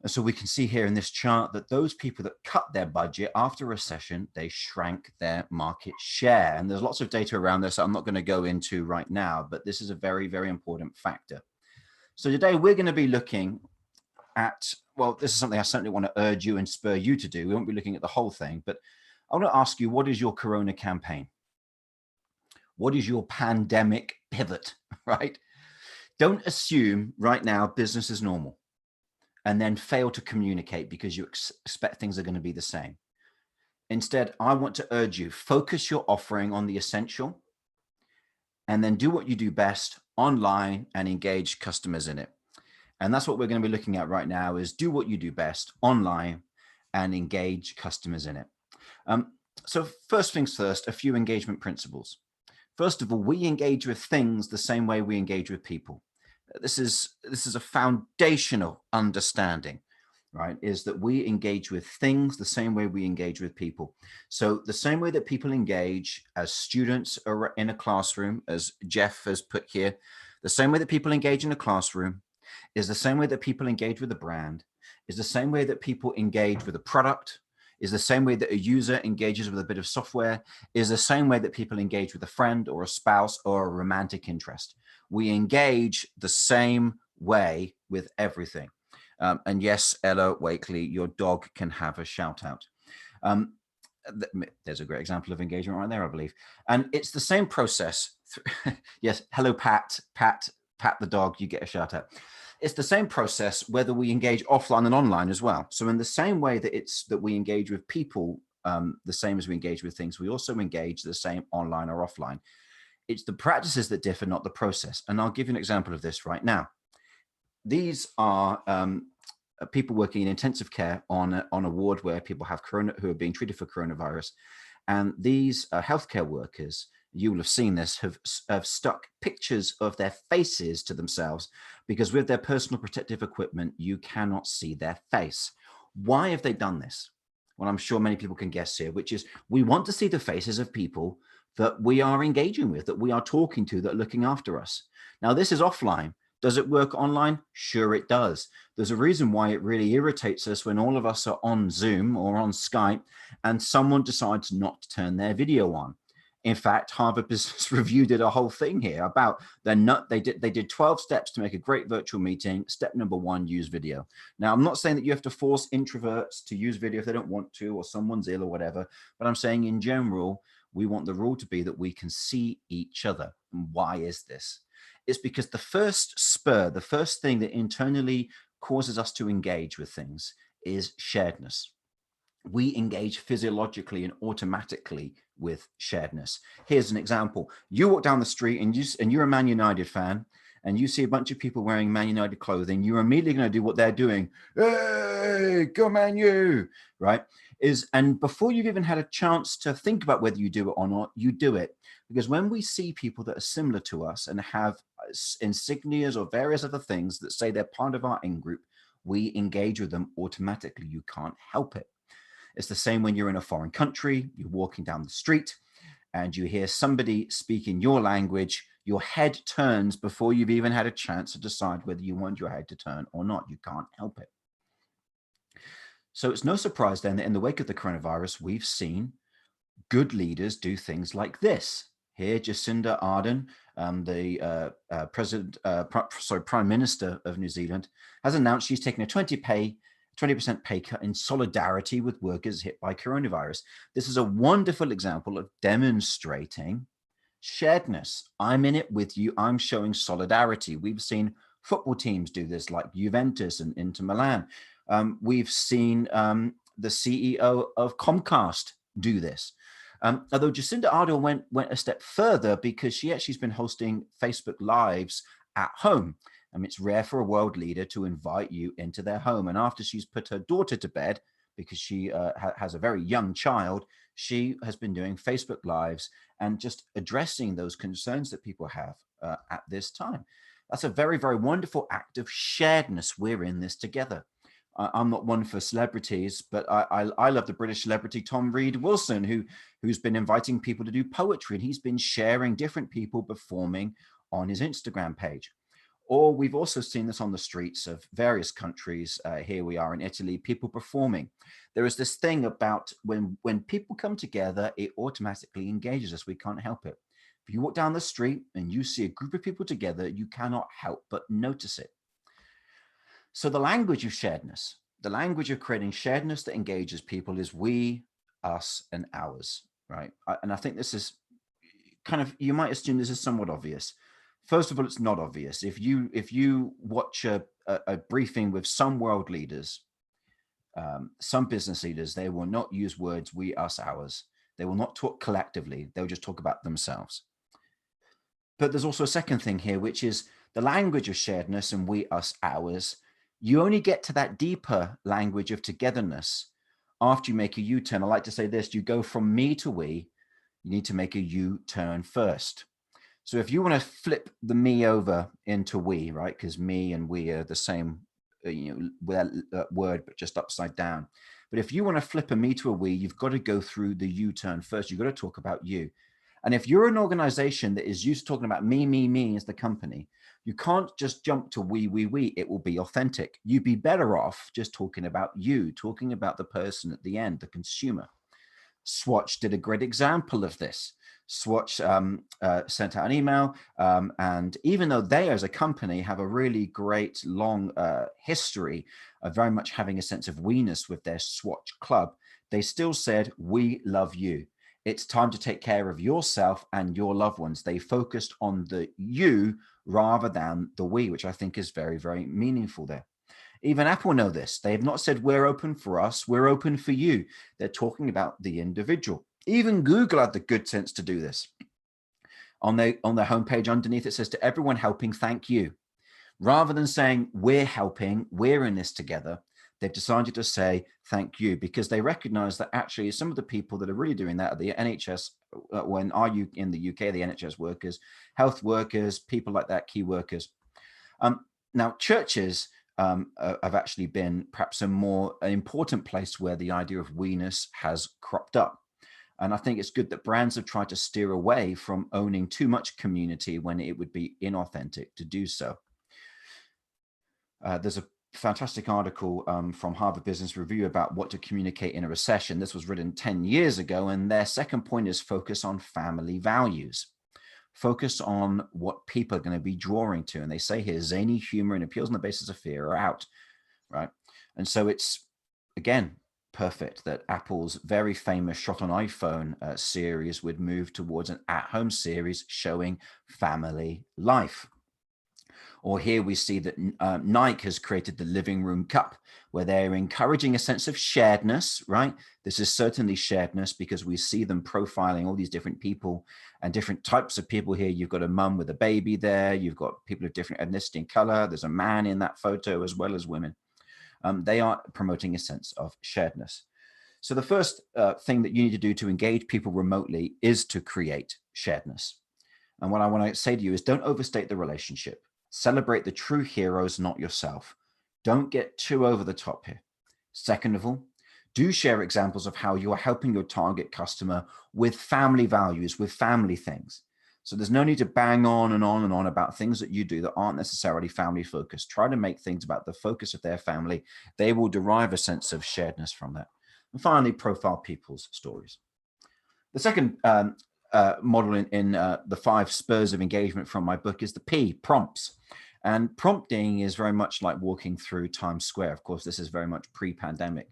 Speaker 1: And so we can see here in this chart that those people that cut their budget after a recession, they shrank their market share. And there's lots of data around this I'm not going to go into right now, but this is a very, very important factor. So today we're going to be looking at, well, this is something I certainly want to urge you and spur you to do. We won't be looking at the whole thing, but I want to ask you, what is your Corona campaign? What is your pandemic pivot, right? Don't assume right now business is normal and then fail to communicate because you expect things are going to be the same. Instead, I want to urge you, focus your offering on the essential and then do what you do best online and engage customers in it. And that's what we're going to be looking at right now, is do what you do best online and engage customers in it. So first things first, a few engagement principles. First of all, we engage with things the same way we engage with people. This is a foundational understanding, right? Is that we engage with things the same way we engage with people. So the same way that people engage as students are in a classroom, as Jeff has put here, the same way that people engage in a classroom is the same way that people engage with a brand, is the same way that people engage with a product, is the same way that a user engages with a bit of software, is the same way that people engage with a friend or a spouse or a romantic interest. We engage the same way with everything. And yes, Ella Wakely, your dog can have a shout out. There's a great example of engagement right there, I believe. And it's the same process. Yes, hello, Pat the dog, you get a shout out. It's the same process whether we engage offline and online as well. So in the same way that we engage with people, the same as we engage with things, we also engage the same online or offline. It's the practices that differ, not the process. And I'll give you an example of this right now. these are people working in intensive care on a ward where people have who are being treated for coronavirus. And these healthcare workers, you will have seen this, have stuck pictures of their faces to themselves, because with their personal protective equipment, you cannot see their face. Why have they done this? Well, I'm sure many people can guess here, which is we want to see the faces of people that we are engaging with, that we are talking to, that are looking after us. Now, this is offline. Does it work online? Sure, it does. There's a reason why it really irritates us when all of us are on Zoom or on Skype and someone decides not to turn their video on. In fact, Harvard Business Review did a whole thing here about they did 12 steps to make a great virtual meeting. Step number 1, use video. Now, I'm not saying that you have to force introverts to use video if they don't want to, or someone's ill or whatever, but I'm saying in general, we want the rule to be that we can see each other. And why is this? It's because the first thing that internally causes us to engage with things is sharedness. We engage physiologically and automatically with sharedness. Here's an example. You walk down the street and you're a Man United fan, and you see a bunch of people wearing Man United clothing. You're immediately going to do what they're doing. Hey, go Man U, right? And before you've even had a chance to think about whether you do it or not, you do it. Because when we see people that are similar to us and have insignias or various other things that say they're part of our in-group, we engage with them automatically. You can't help it. It's the same when you're in a foreign country, you're walking down the street and you hear somebody speaking your language, your head turns before you've even had a chance to decide whether you want your head to turn or not. You can't help it. So it's no surprise then that in the wake of the coronavirus, we've seen good leaders do things like this. Here, Jacinda Ardern, the Prime Minister of New Zealand, has announced she's taking a 20% pay cut in solidarity with workers hit by coronavirus. This is a wonderful example of demonstrating sharedness. I'm in it with you. I'm showing solidarity. We've seen football teams do this, like Juventus and Inter Milan. We've seen the CEO of Comcast do this. Although Jacinda Ardern went a step further, because she's been hosting Facebook Lives at home. It's rare for a world leader to invite you into their home. And after she's put her daughter to bed, because she has a very young child, she has been doing Facebook Lives and just addressing those concerns that people have at this time. That's a very, very wonderful act of sharedness. We're in this together. I'm not one for celebrities, but I love the British celebrity Tom Reed Wilson, who's been inviting people to do poetry, and he's been sharing different people performing on his Instagram page. Or we've also seen this on the streets of various countries. Here we are in Italy, people performing. There is this thing about when people come together, it automatically engages us. We can't help it. If you walk down the street and you see a group of people together, you cannot help but notice it. So the language of sharedness, the language of creating sharedness that engages people is we, us, and ours, right? And I think this is kind of, you might assume this is somewhat obvious. First of all, it's not obvious. If you watch a briefing with some world leaders, some business leaders, they will not use words we, us, ours. They will not talk collectively. They'll just talk about themselves. But there's also a second thing here, which is the language of sharedness and we, us, ours. You only get to that deeper language of togetherness after you make a U-turn. I like to say this: you go from me to we, you need to make a U-turn first. So if you want to flip the me over into we, right? Because me and we are the same, word, but just upside down. But if you want to flip a me to a we, you've got to go through the U-turn first. You've got to talk about you. And if you're an organization that is used to talking about me as the company, you can't just jump to we. It will be authentic. You'd be better off just talking about you, talking about the person at the end, the consumer. Swatch did a great example of this. Swatch sent out an email, and even though they as a company have a really great long history of very much having a sense of we-ness with their Swatch Club, they still said, we love you. It's time to take care of yourself and your loved ones. They focused on the you rather than the we, which I think is very, very meaningful there. Even Apple know this. They have not said we're open for us, we're open for you. They're talking about the individual. Even Google had the good sense to do this. On their homepage underneath, it says, to everyone helping, thank you. Rather than saying, we're helping, we're in this together, they've decided to say thank you, because they recognize that actually some of the people that are really doing that are the NHS, when are you in the UK, the NHS workers, health workers, people like that, key workers. Now, churches have actually been perhaps an important place where the idea of we-ness has cropped up. And I think it's good that brands have tried to steer away from owning too much community when it would be inauthentic to do so. There's a fantastic article from Harvard Business Review about what to communicate in a recession. This was written 10 years ago, and their second point is focus on family values. Focus on what people are going to be drawing to. And they say here, zany humor and appeals on the basis of fear are out, right? And so it's, again, perfect that Apple's very famous Shot on iPhone series would move towards an at-home series showing family life. Or here we see that Nike has created the Living Room Cup, where they're encouraging a sense of sharedness, right? This is certainly sharedness because we see them profiling all these different people and different types of people here. You've got a mum with a baby there. You've got people of different ethnicity and color. There's a man in that photo as well as women. They are promoting a sense of sharedness. So the first thing that you need to do to engage people remotely is to create sharedness. And what I want to say to you is don't overstate the relationship. Celebrate the true heroes, not yourself. Don't get too over the top here. Second of all, do share examples of how you are helping your target customer with family values, with family things. So there's no need to bang on and on and on about things that you do that aren't necessarily family focused. Try to make things about the focus of their family. They will derive a sense of sharedness from that. And finally, profile people's stories. The second model in the 5 spurs of engagement from my book is the P, prompts. And prompting is very much like walking through Times Square. Of course, this is very much pre-pandemic.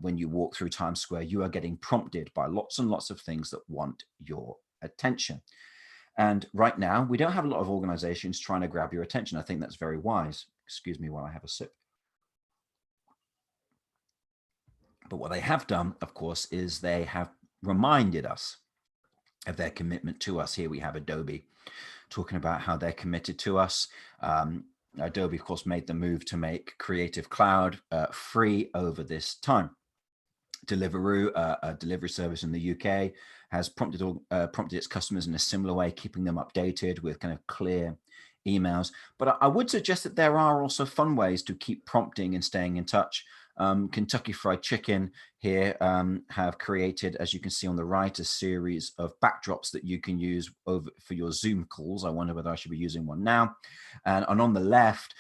Speaker 1: When you walk through Times Square, you are getting prompted by lots and lots of things that want your attention. And right now, we don't have a lot of organizations trying to grab your attention. I think that's very wise. Excuse me while I have a sip. But what they have done, of course, is they have reminded us of their commitment to us. Here we have Adobe talking about how they're committed to us. Adobe, of course, made the move to make Creative Cloud free over this time. Deliveroo, a delivery service in the UK, has prompted its customers in a similar way, keeping them updated with kind of clear emails. But I would suggest that there are also fun ways to keep prompting and staying in touch. Kentucky Fried Chicken here have created, as you can see on the right, a series of backdrops that you can use for your Zoom calls. I wonder whether I should be using one now. And on the left,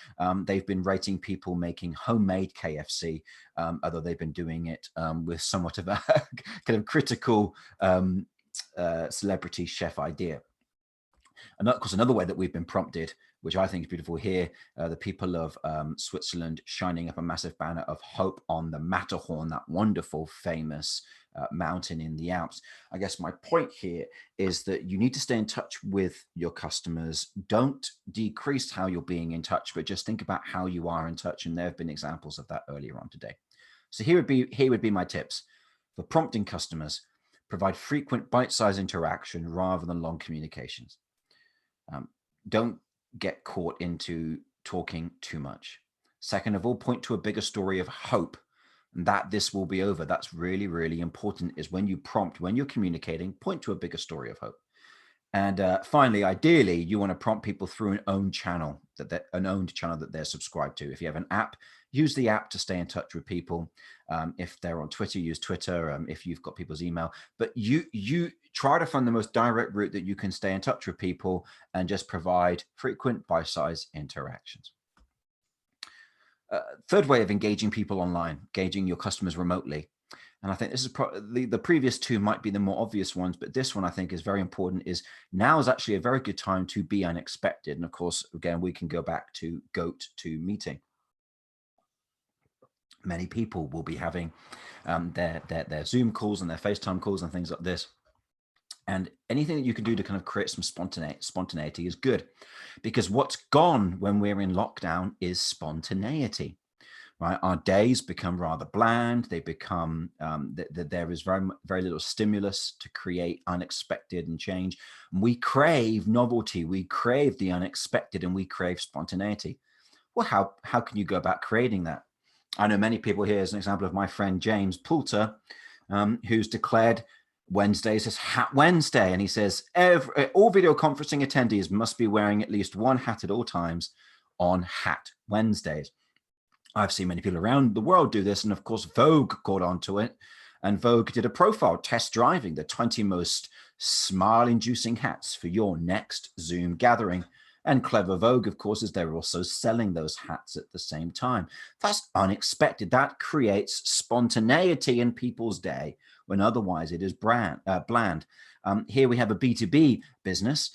Speaker 1: they've been rating people making homemade KFC, although they've been doing it with somewhat of a kind of critical celebrity chef idea. And of course, another way that we've been prompted, which I think is beautiful here, the people of Switzerland shining up a massive banner of hope on the Matterhorn, that wonderful, famous mountain in the Alps. I guess my point here is that you need to stay in touch with your customers. Don't decrease how you're being in touch, but just think about how you are in touch. And there have been examples of that earlier on today. So here would be my tips for prompting customers. Provide frequent bite-sized interaction rather than long communications. Don't get caught into talking too much. Second of all, point to a bigger story of hope and that this will be over. That's really, really important, is when you prompt, when you're communicating, point to a bigger story of hope. And finally, ideally, you want to prompt people through an owned channel, an owned channel that they're subscribed to. If you have an app, use the app to stay in touch with people. If they're on Twitter, use Twitter. If you've got people's email, but you try to find the most direct route that you can stay in touch with people and just provide frequent bite-sized interactions. Third way of engaging people online, engaging your customers remotely. And I think this is the previous two might be the more obvious ones, but this one I think is very important, is now is actually a very good time to be unexpected. And of course, again, we can go back to GoToMeeting. Many people will be having their Zoom calls and their FaceTime calls and things like this. And anything that you can do to kind of create some spontaneity is good, because what's gone when we're in lockdown is spontaneity. right? Our days become rather bland. They become, there is very little stimulus to create unexpected and change. And we crave novelty, we crave the unexpected, and we crave spontaneity. Well, how can you go about creating that? I know many people here, as an example of my friend James Poulter, who's declared Wednesdays as Hat Wednesday. And he says, all video conferencing attendees must be wearing at least one hat at all times on Hat Wednesdays. I've seen many people around the world do this. And of course, Vogue caught on to it. And Vogue did a profile test driving the 20 most smile-inducing hats for your next Zoom gathering. And clever Vogue, of course, is they're also selling those hats at the same time. That's unexpected. That creates spontaneity in people's day when otherwise it is bland. Here we have a B2B business,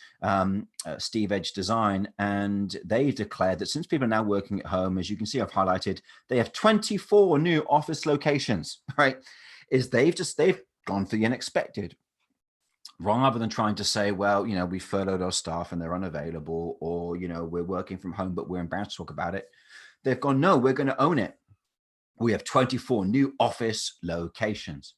Speaker 1: Steve Edge Design, and they've declared that since people are now working at home, as you can see, I've highlighted, they have 24 new office locations, right? They've gone for the unexpected. Rather than trying to say, well, you know, we furloughed our staff and they're unavailable, or, you know, we're working from home, but we're embarrassed to talk about it. They've gone, no, we're going to own it. We have 24 new office locations.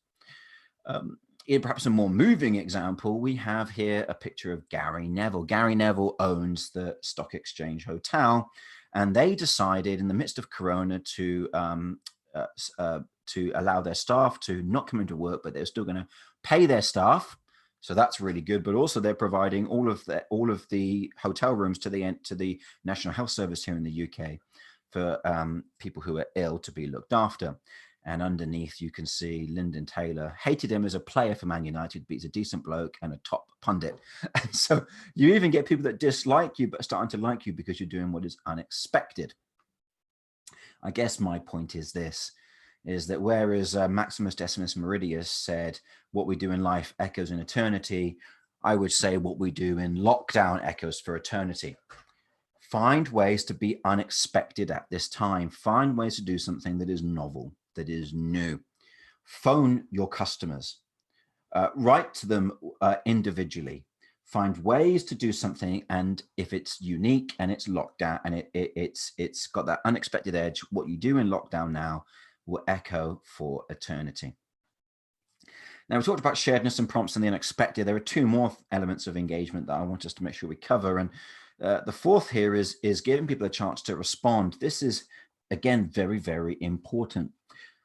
Speaker 1: In perhaps a more moving example, we have here a picture of Gary Neville. Gary Neville owns the Stock Exchange Hotel, and they decided in the midst of Corona to allow their staff to not come into work, but they're still going to pay their staff. So that's really good. But also they're providing all of the hotel rooms to the National Health Service here in the UK for people who are ill to be looked after. And underneath you can see Lyndon Taylor hated him as a player for Man United, but he's a decent bloke and a top pundit. And so you even get people that dislike you, but are starting to like you because you're doing what is unexpected. I guess my point is this, is that whereas Maximus Decimus Meridius said, what we do in life echoes in eternity, I would say what we do in lockdown echoes for eternity. Find ways to be unexpected at this time. Find ways to do something that is novel, that is new. Phone your customers. Write to them individually. Find ways to do something, and if it's unique and it's locked down and it's got that unexpected edge, what you do in lockdown now will echo for eternity. Now, we talked about sharedness and prompts and the unexpected. There are two more elements of engagement that I want us to make sure we cover. And the fourth here is giving people a chance to respond. This is, again, very, very important.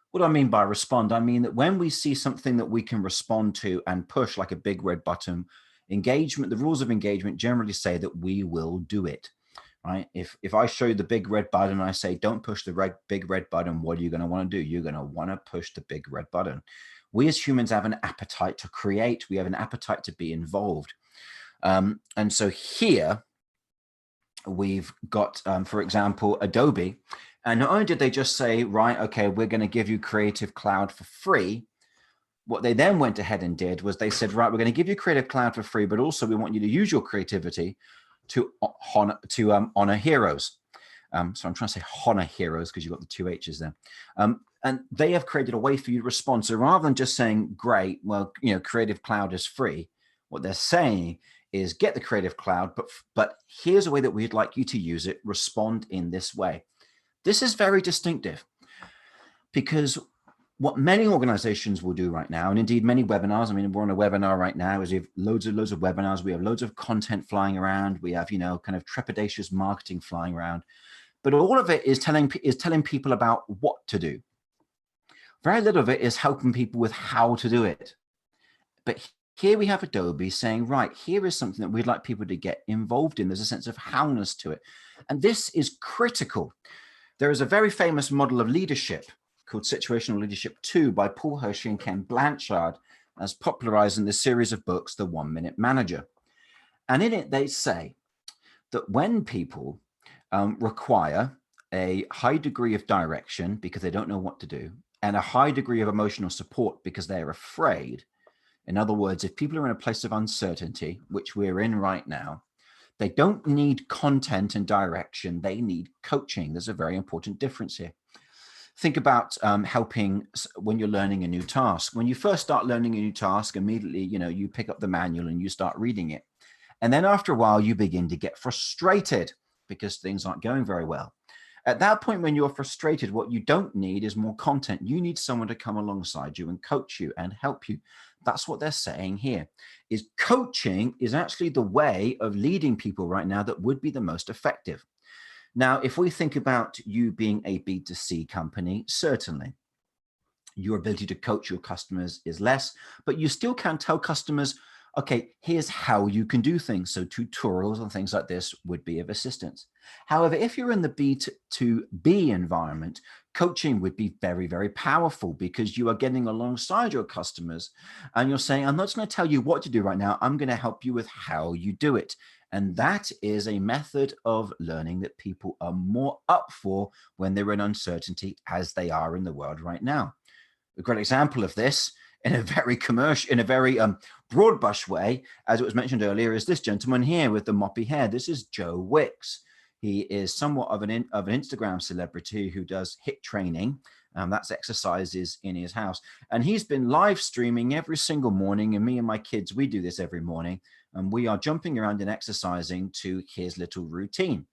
Speaker 1: What do I mean by respond? I mean that when we see something that we can respond to and push like a big red button, engagement, the rules of engagement generally say that we will do it. Right? If I show you the big red button and I say, don't push the big red button, what are you going to want to do? You're going to want to push the big red button. We as humans have an appetite to create. We have an appetite to be involved. And so here we've got, for example, Adobe. And not only did they just say, right, okay, we're going to give you Creative Cloud for free. What they then went ahead and did was they said, right, we're going to give you Creative Cloud for free, but also we want you to use your creativity to honor heroes. So I'm trying to say honor heroes because you've got the two H's there. And they have created a way for you to respond. So rather than just saying, great, well, you know, Creative Cloud is free, what they're saying is get the Creative Cloud, but here's a way that we'd like you to use it. Respond in this way. This is very distinctive because what many organizations will do right now, and indeed many webinars, I mean, we're on a webinar right now, is we have loads of webinars, we have loads of content flying around, we have, you know, kind of trepidatious marketing flying around, but all of it is telling people about what to do. Very little of it is helping people with how to do it. But here we have Adobe saying, right, here is something that we'd like people to get involved in. There's a sense of howness to it. And this is critical. There is a very famous model of leadership called Situational Leadership 2 by Paul Hershey and Ken Blanchard, as popularized in the series of books, The 1 Minute Manager. And in it, they say that when people require a high degree of direction because they don't know what to do, and a high degree of emotional support because they're afraid, in other words, if people are in a place of uncertainty, which we're in right now, they don't need content and direction, they need coaching. There's a very important difference here. Think about helping when you're learning a new task. When you first start learning a new task, immediately, you know, you pick up the manual and you start reading it. And then after a while, you begin to get frustrated because things aren't going very well. At that point, when you're frustrated, what you don't need is more content. You need someone to come alongside you and coach you and help you. That's what they're saying here, is coaching is actually the way of leading people right now that would be the most effective. Now, if we think about you being a B2C company, certainly your ability to coach your customers is less, but you still can tell customers, okay, here's how you can do things. So tutorials and things like this would be of assistance. However, if you're in the B2B environment, coaching would be very, very powerful because you are getting alongside your customers and you're saying, I'm not just going to tell you what to do right now. I'm going to help you with how you do it. And that is a method of learning that people are more up for when they're in uncertainty, as they are in the world right now. A great example of this in a very commercial, in a very broad brush way, as it was mentioned earlier, is this gentleman here with the moppy hair. This is Joe Wicks. He is somewhat of an Instagram celebrity who does HIIT training. That's exercises in his house. And he's been live streaming every single morning. And me and my kids, we do this every morning. And we are jumping around and exercising to his little routine.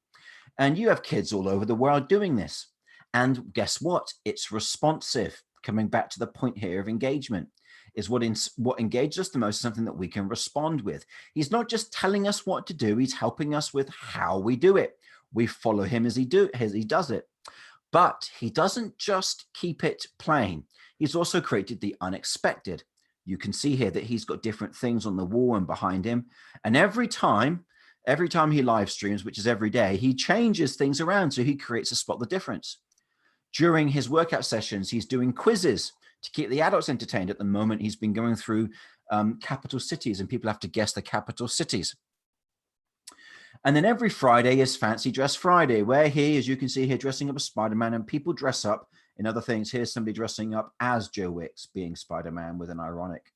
Speaker 1: And you have kids all over the world doing this. And guess what? It's responsive. Coming back to the point here of engagement, is what engages us the most, something that we can respond with. He's not just telling us what to do, he's helping us with how we do it. We follow him as he does it. But he doesn't just keep it plain. He's also created the unexpected. You can see here that he's got different things on the wall and behind him. And every time he live streams, which is every day, he changes things around. So he creates a spot the difference. During his workout sessions, he's doing quizzes to keep the adults entertained. At the moment, he's been going through capital cities and people have to guess the capital cities. And then every Friday is Fancy Dress Friday, where he, as you can see here, dressing up as Spider-Man, and people dress up in other things. Here's somebody dressing up as Joe Wicks, being Spider-Man, with an ironic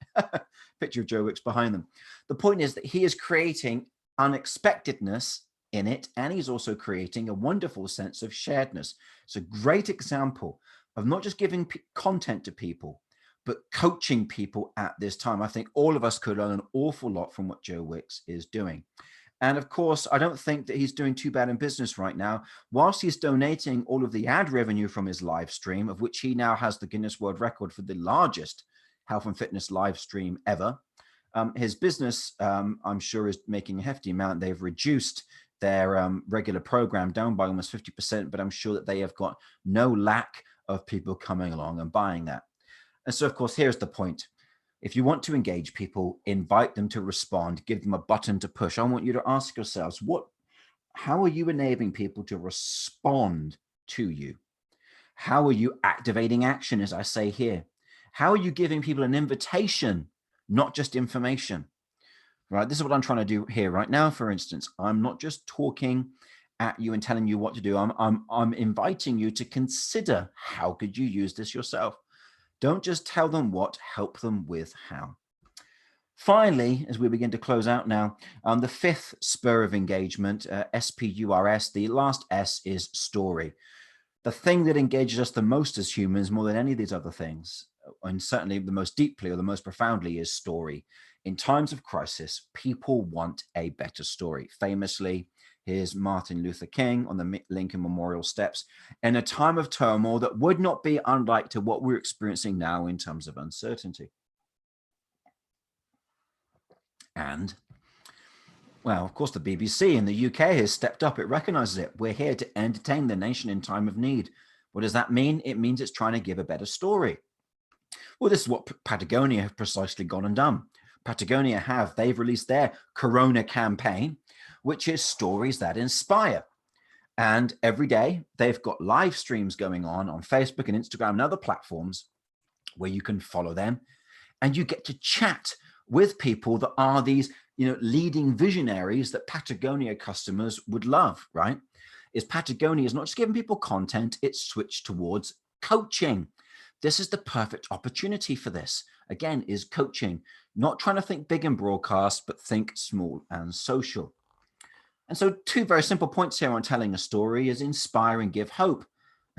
Speaker 1: picture of Joe Wicks behind them. The point is that he is creating unexpectedness in it, and he's also creating a wonderful sense of sharedness. It's a great example of not just giving content to people, but coaching people at this time. I think all of us could learn an awful lot from what Joe Wicks is doing. And of course, I don't think that he's doing too bad in business right now. Whilst he's donating all of the ad revenue from his live stream, of which he now has the Guinness World Record for the largest health and fitness live stream ever, his business, I'm sure, is making a hefty amount. They've reduced their regular program down by almost 50%, but I'm sure that they have got no lack of people coming along and buying that. And so, of course, here's the point. If you want to engage people, invite them to respond, give them a button to push. I want you to ask yourselves, how are you enabling people to respond to you? How are you activating action, as I say here? How are you giving people an invitation, not just information? Right? This is what I'm trying to do here right now. For instance, I'm not just talking at you and telling you what to do. I'm inviting you to consider, how could you use this yourself? Don't just tell them what, help them with how. Finally, as we begin to close out now, the fifth spur of engagement, SPURS, the last S is story. The thing that engages us the most as humans, more than any of these other things, and certainly the most deeply or the most profoundly, is story. In times of crisis, people want a better story. Famously, here's Martin Luther King on the Lincoln Memorial steps in a time of turmoil that would not be unlike to what we're experiencing now in terms of uncertainty. And, well, of course, the BBC in the UK has stepped up. It recognizes it. We're here to entertain the nation in time of need. What does that mean? It means it's trying to give a better story. Well, this is what Patagonia have precisely gone and done. Patagonia they've released their Corona campaign, which is stories that inspire. And every day they've got live streams going on Facebook and Instagram and other platforms where you can follow them and you get to chat with people that are these, leading visionaries that Patagonia customers would love, right? Patagonia is not just giving people content, it's switched towards coaching. This is the perfect opportunity for this. Again, is coaching, not trying to think big and broadcast, but think small and social. And so 2 very simple points here on telling a story is inspire and give hope.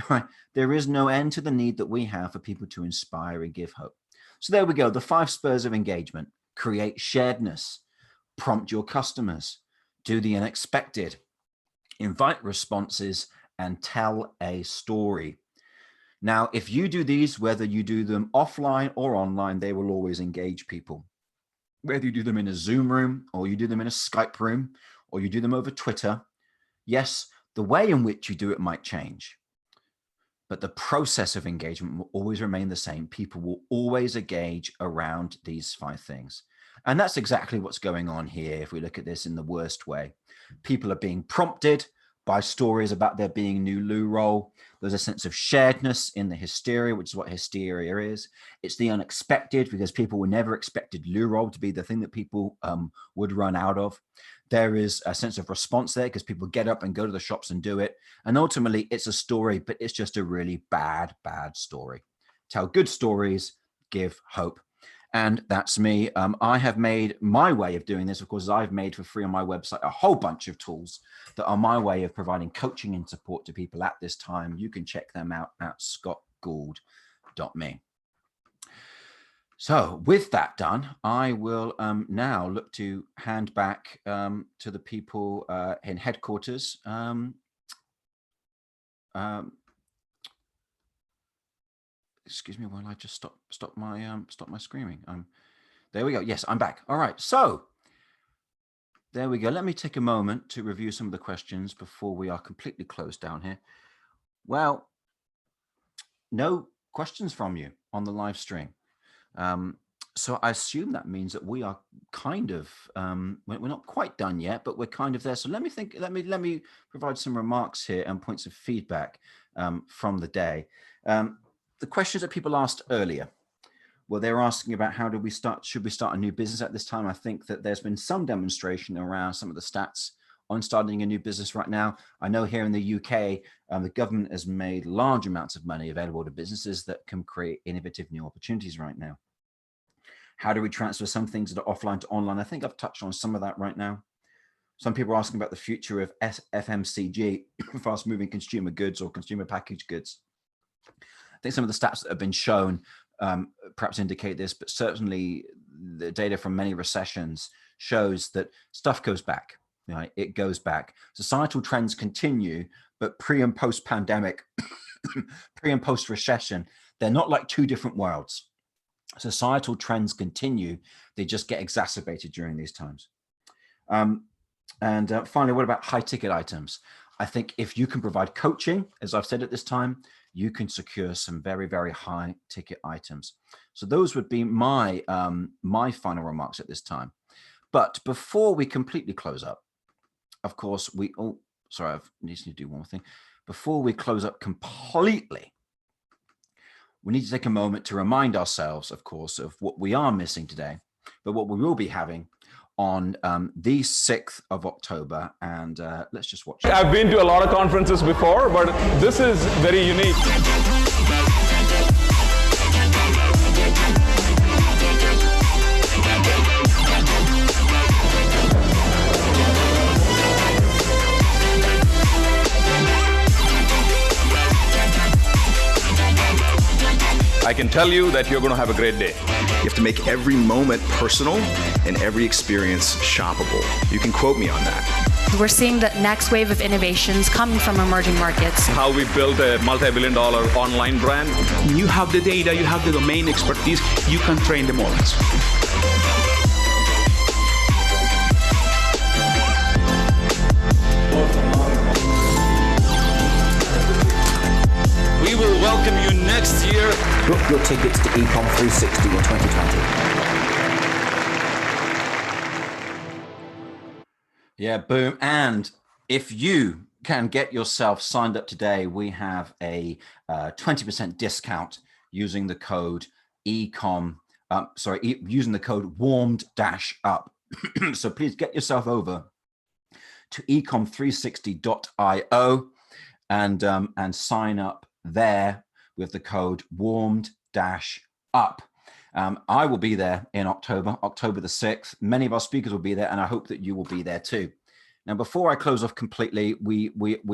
Speaker 1: Right? There is no end to the need that we have for people to inspire and give hope. So there we go. The 5 spurs of engagement: create sharedness, prompt your customers, do the unexpected, invite responses, and tell a story. Now, if you do these, whether you do them offline or online, they will always engage people. Whether you do them in a Zoom room or you do them in a Skype room or you do them over Twitter, yes, the way in which you do it might change, but the process of engagement will always remain the same. People will always engage around these 5 things. And that's exactly what's going on here. If we look at this in the worst way, people are being prompted by stories about there being a new loo roll. There's a sense of sharedness in the hysteria, which is what hysteria is. It's the unexpected, because people were never expected loo roll to be the thing that people would run out of. There is a sense of response there because people get up and go to the shops and do it. And ultimately it's a story, but it's just a really bad story. Tell good stories, give hope. And that's me. I have made my way of doing this, of course, I've made for free on my website a whole bunch of tools that are my way of providing coaching and support to people at this time. You can check them out at scottgould.me. So with that done, I will now look to hand back to the people in headquarters. Excuse me while I just stop my screaming. There we go. Yes, I'm back. All right. So there we go. Let me take a moment to review some of the questions before we are completely closed down here. Well, no questions from you on the live stream. So I assume that means that we are kind of we're not quite done yet, but we're kind of there. So let me provide some remarks here and points of feedback from the day. The questions that people asked earlier, well, they're asking about should we start a new business at this time? I think that there's been some demonstration around some of the stats on starting a new business right now. I know here in the UK, the government has made large amounts of money available to businesses that can create innovative new opportunities right now. How do we transfer some things that are offline to online? I think I've touched on some of that right now. Some people are asking about the future of FMCG, fast moving consumer goods or consumer packaged goods. I think some of the stats that have been shown perhaps indicate this, but certainly the data from many recessions shows that stuff goes back. Right? It goes back. Societal trends continue, but pre and post pandemic, pre and post recession, they're not like 2 different worlds. Societal trends continue. They just get exacerbated during these times. And finally, what about high ticket items? I think if you can provide coaching, as I've said at this time, you can secure some very, very high ticket items. So those would be my my final remarks at this time. But before we completely close up, of course, I need to do one more thing. Before we close up completely, we need to take a moment to remind ourselves, of course, of what we are missing today, but what we will be having on the 6th of October. And let's just watch it.
Speaker 8: I've been to a lot of conferences before, but this is very unique. I can tell you that you're going to have a great day.
Speaker 9: You have to make every moment personal and every experience shoppable. You can quote me on that.
Speaker 10: We're seeing the next wave of innovations coming from emerging markets.
Speaker 8: How we built a multi-billion-dollar online brand.
Speaker 11: You have the data, you have the domain expertise, you can train the models.
Speaker 8: We will welcome you next year.
Speaker 12: Book your tickets to Ecom 360 in 2020.
Speaker 1: Yeah, boom. And if you can get yourself signed up today, we have a 20% discount using the code ECOM, using the code warmed-up. So please get yourself over to ecom360.io and sign up there with the code warmed-up. I will be there in October the 6th. Many of our speakers will be there, and I hope that you will be there too. Now, before I close off completely, we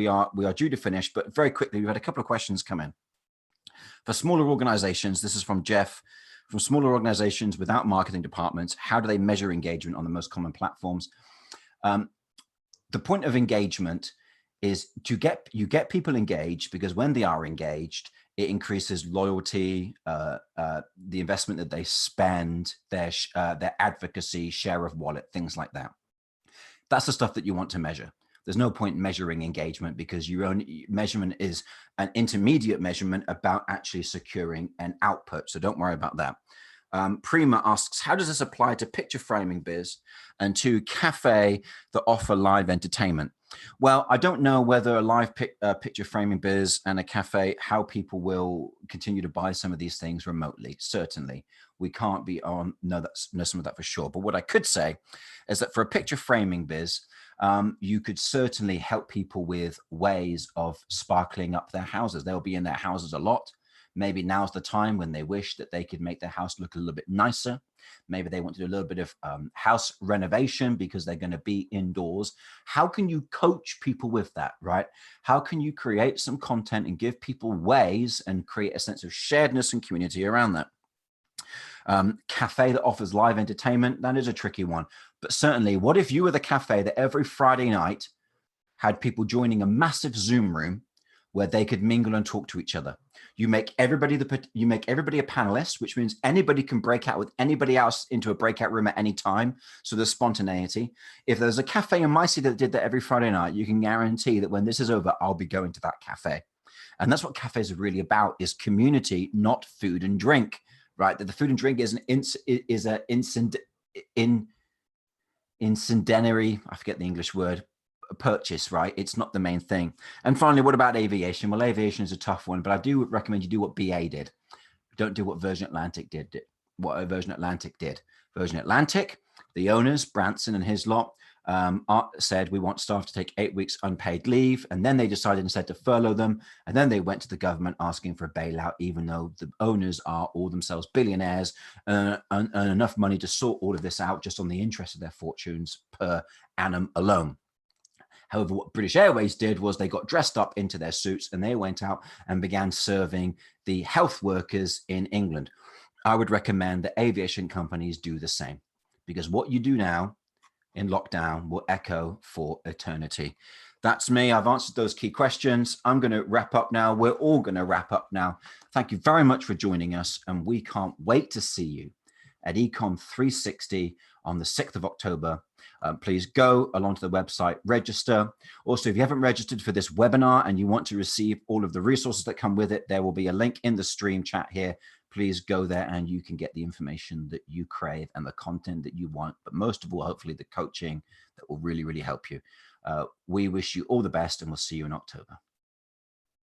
Speaker 1: are due to finish, but very quickly, we've had a couple of questions come in. For smaller organizations, this is from Jeff. From smaller organizations without marketing departments, how do they measure engagement on the most common platforms? The point of engagement is you get people engaged, because when they are engaged, it increases loyalty, the investment that they spend, their advocacy, share of wallet, things like that. That's the stuff that you want to measure. There's no point measuring engagement, because your own measurement is an intermediate measurement about actually securing an output. So don't worry about that. Prima asks, how does this apply to picture framing biz and to cafe that offer live entertainment? Well, I don't know whether a live picture framing biz and a cafe, how people will continue to buy some of these things remotely. Certainly, we can't be on know some of that for sure. But what I could say is that for a picture framing biz, you could certainly help people with ways of sparkling up their houses. They'll be in their houses a lot. Maybe now's the time when they wish that they could make their house look a little bit nicer. Maybe they want to do a little bit of house renovation because they're going to be indoors. How can you coach people with that, right? How can you create some content and give people ways and create a sense of sharedness and community around that? Cafe that offers live entertainment, that is a tricky one. But certainly, what if you were the cafe that every Friday night had people joining a massive Zoom room where they could mingle and talk to each other? You make everybody a panelist, which means anybody can break out with anybody else into a breakout room at any time. So there's spontaneity. If there's a cafe in my city that did that every Friday night, you can guarantee that when this is over, I'll be going to that cafe. And that's what cafes are really about, is community, not food and drink, right? That the food and drink is incendiary, I forget the English word, purchase, right? It's not the main thing. And finally, what about aviation? Well, aviation is a tough one, but I do recommend you do what BA did. Don't do what Virgin Atlantic did. Virgin Atlantic, the owners, Branson and his lot, said we want staff to take 8 weeks unpaid leave, and then they decided instead to furlough them, and then they went to the government asking for a bailout, even though the owners are all themselves billionaires and earn enough money to sort all of this out just on the interest of their fortunes per annum alone. However, what British Airways did was they got dressed up into their suits and they went out and began serving the health workers in England. I would recommend that aviation companies do the same, because what you do now in lockdown will echo for eternity. That's me. I've answered those key questions. I'm going to wrap up now. We're all going to wrap up now. Thank you very much for joining us, and we can't wait to see you at Ecom 360 on the 6th of October. Please go along to the website, register. Also, if you haven't registered for this webinar and you want to receive all of the resources that come with it, there will be a link in the stream chat here. Please go there and you can get the information that you crave and the content that you want, but most of all, hopefully the coaching that will really, really help you. We wish you all the best, and we'll see you in October.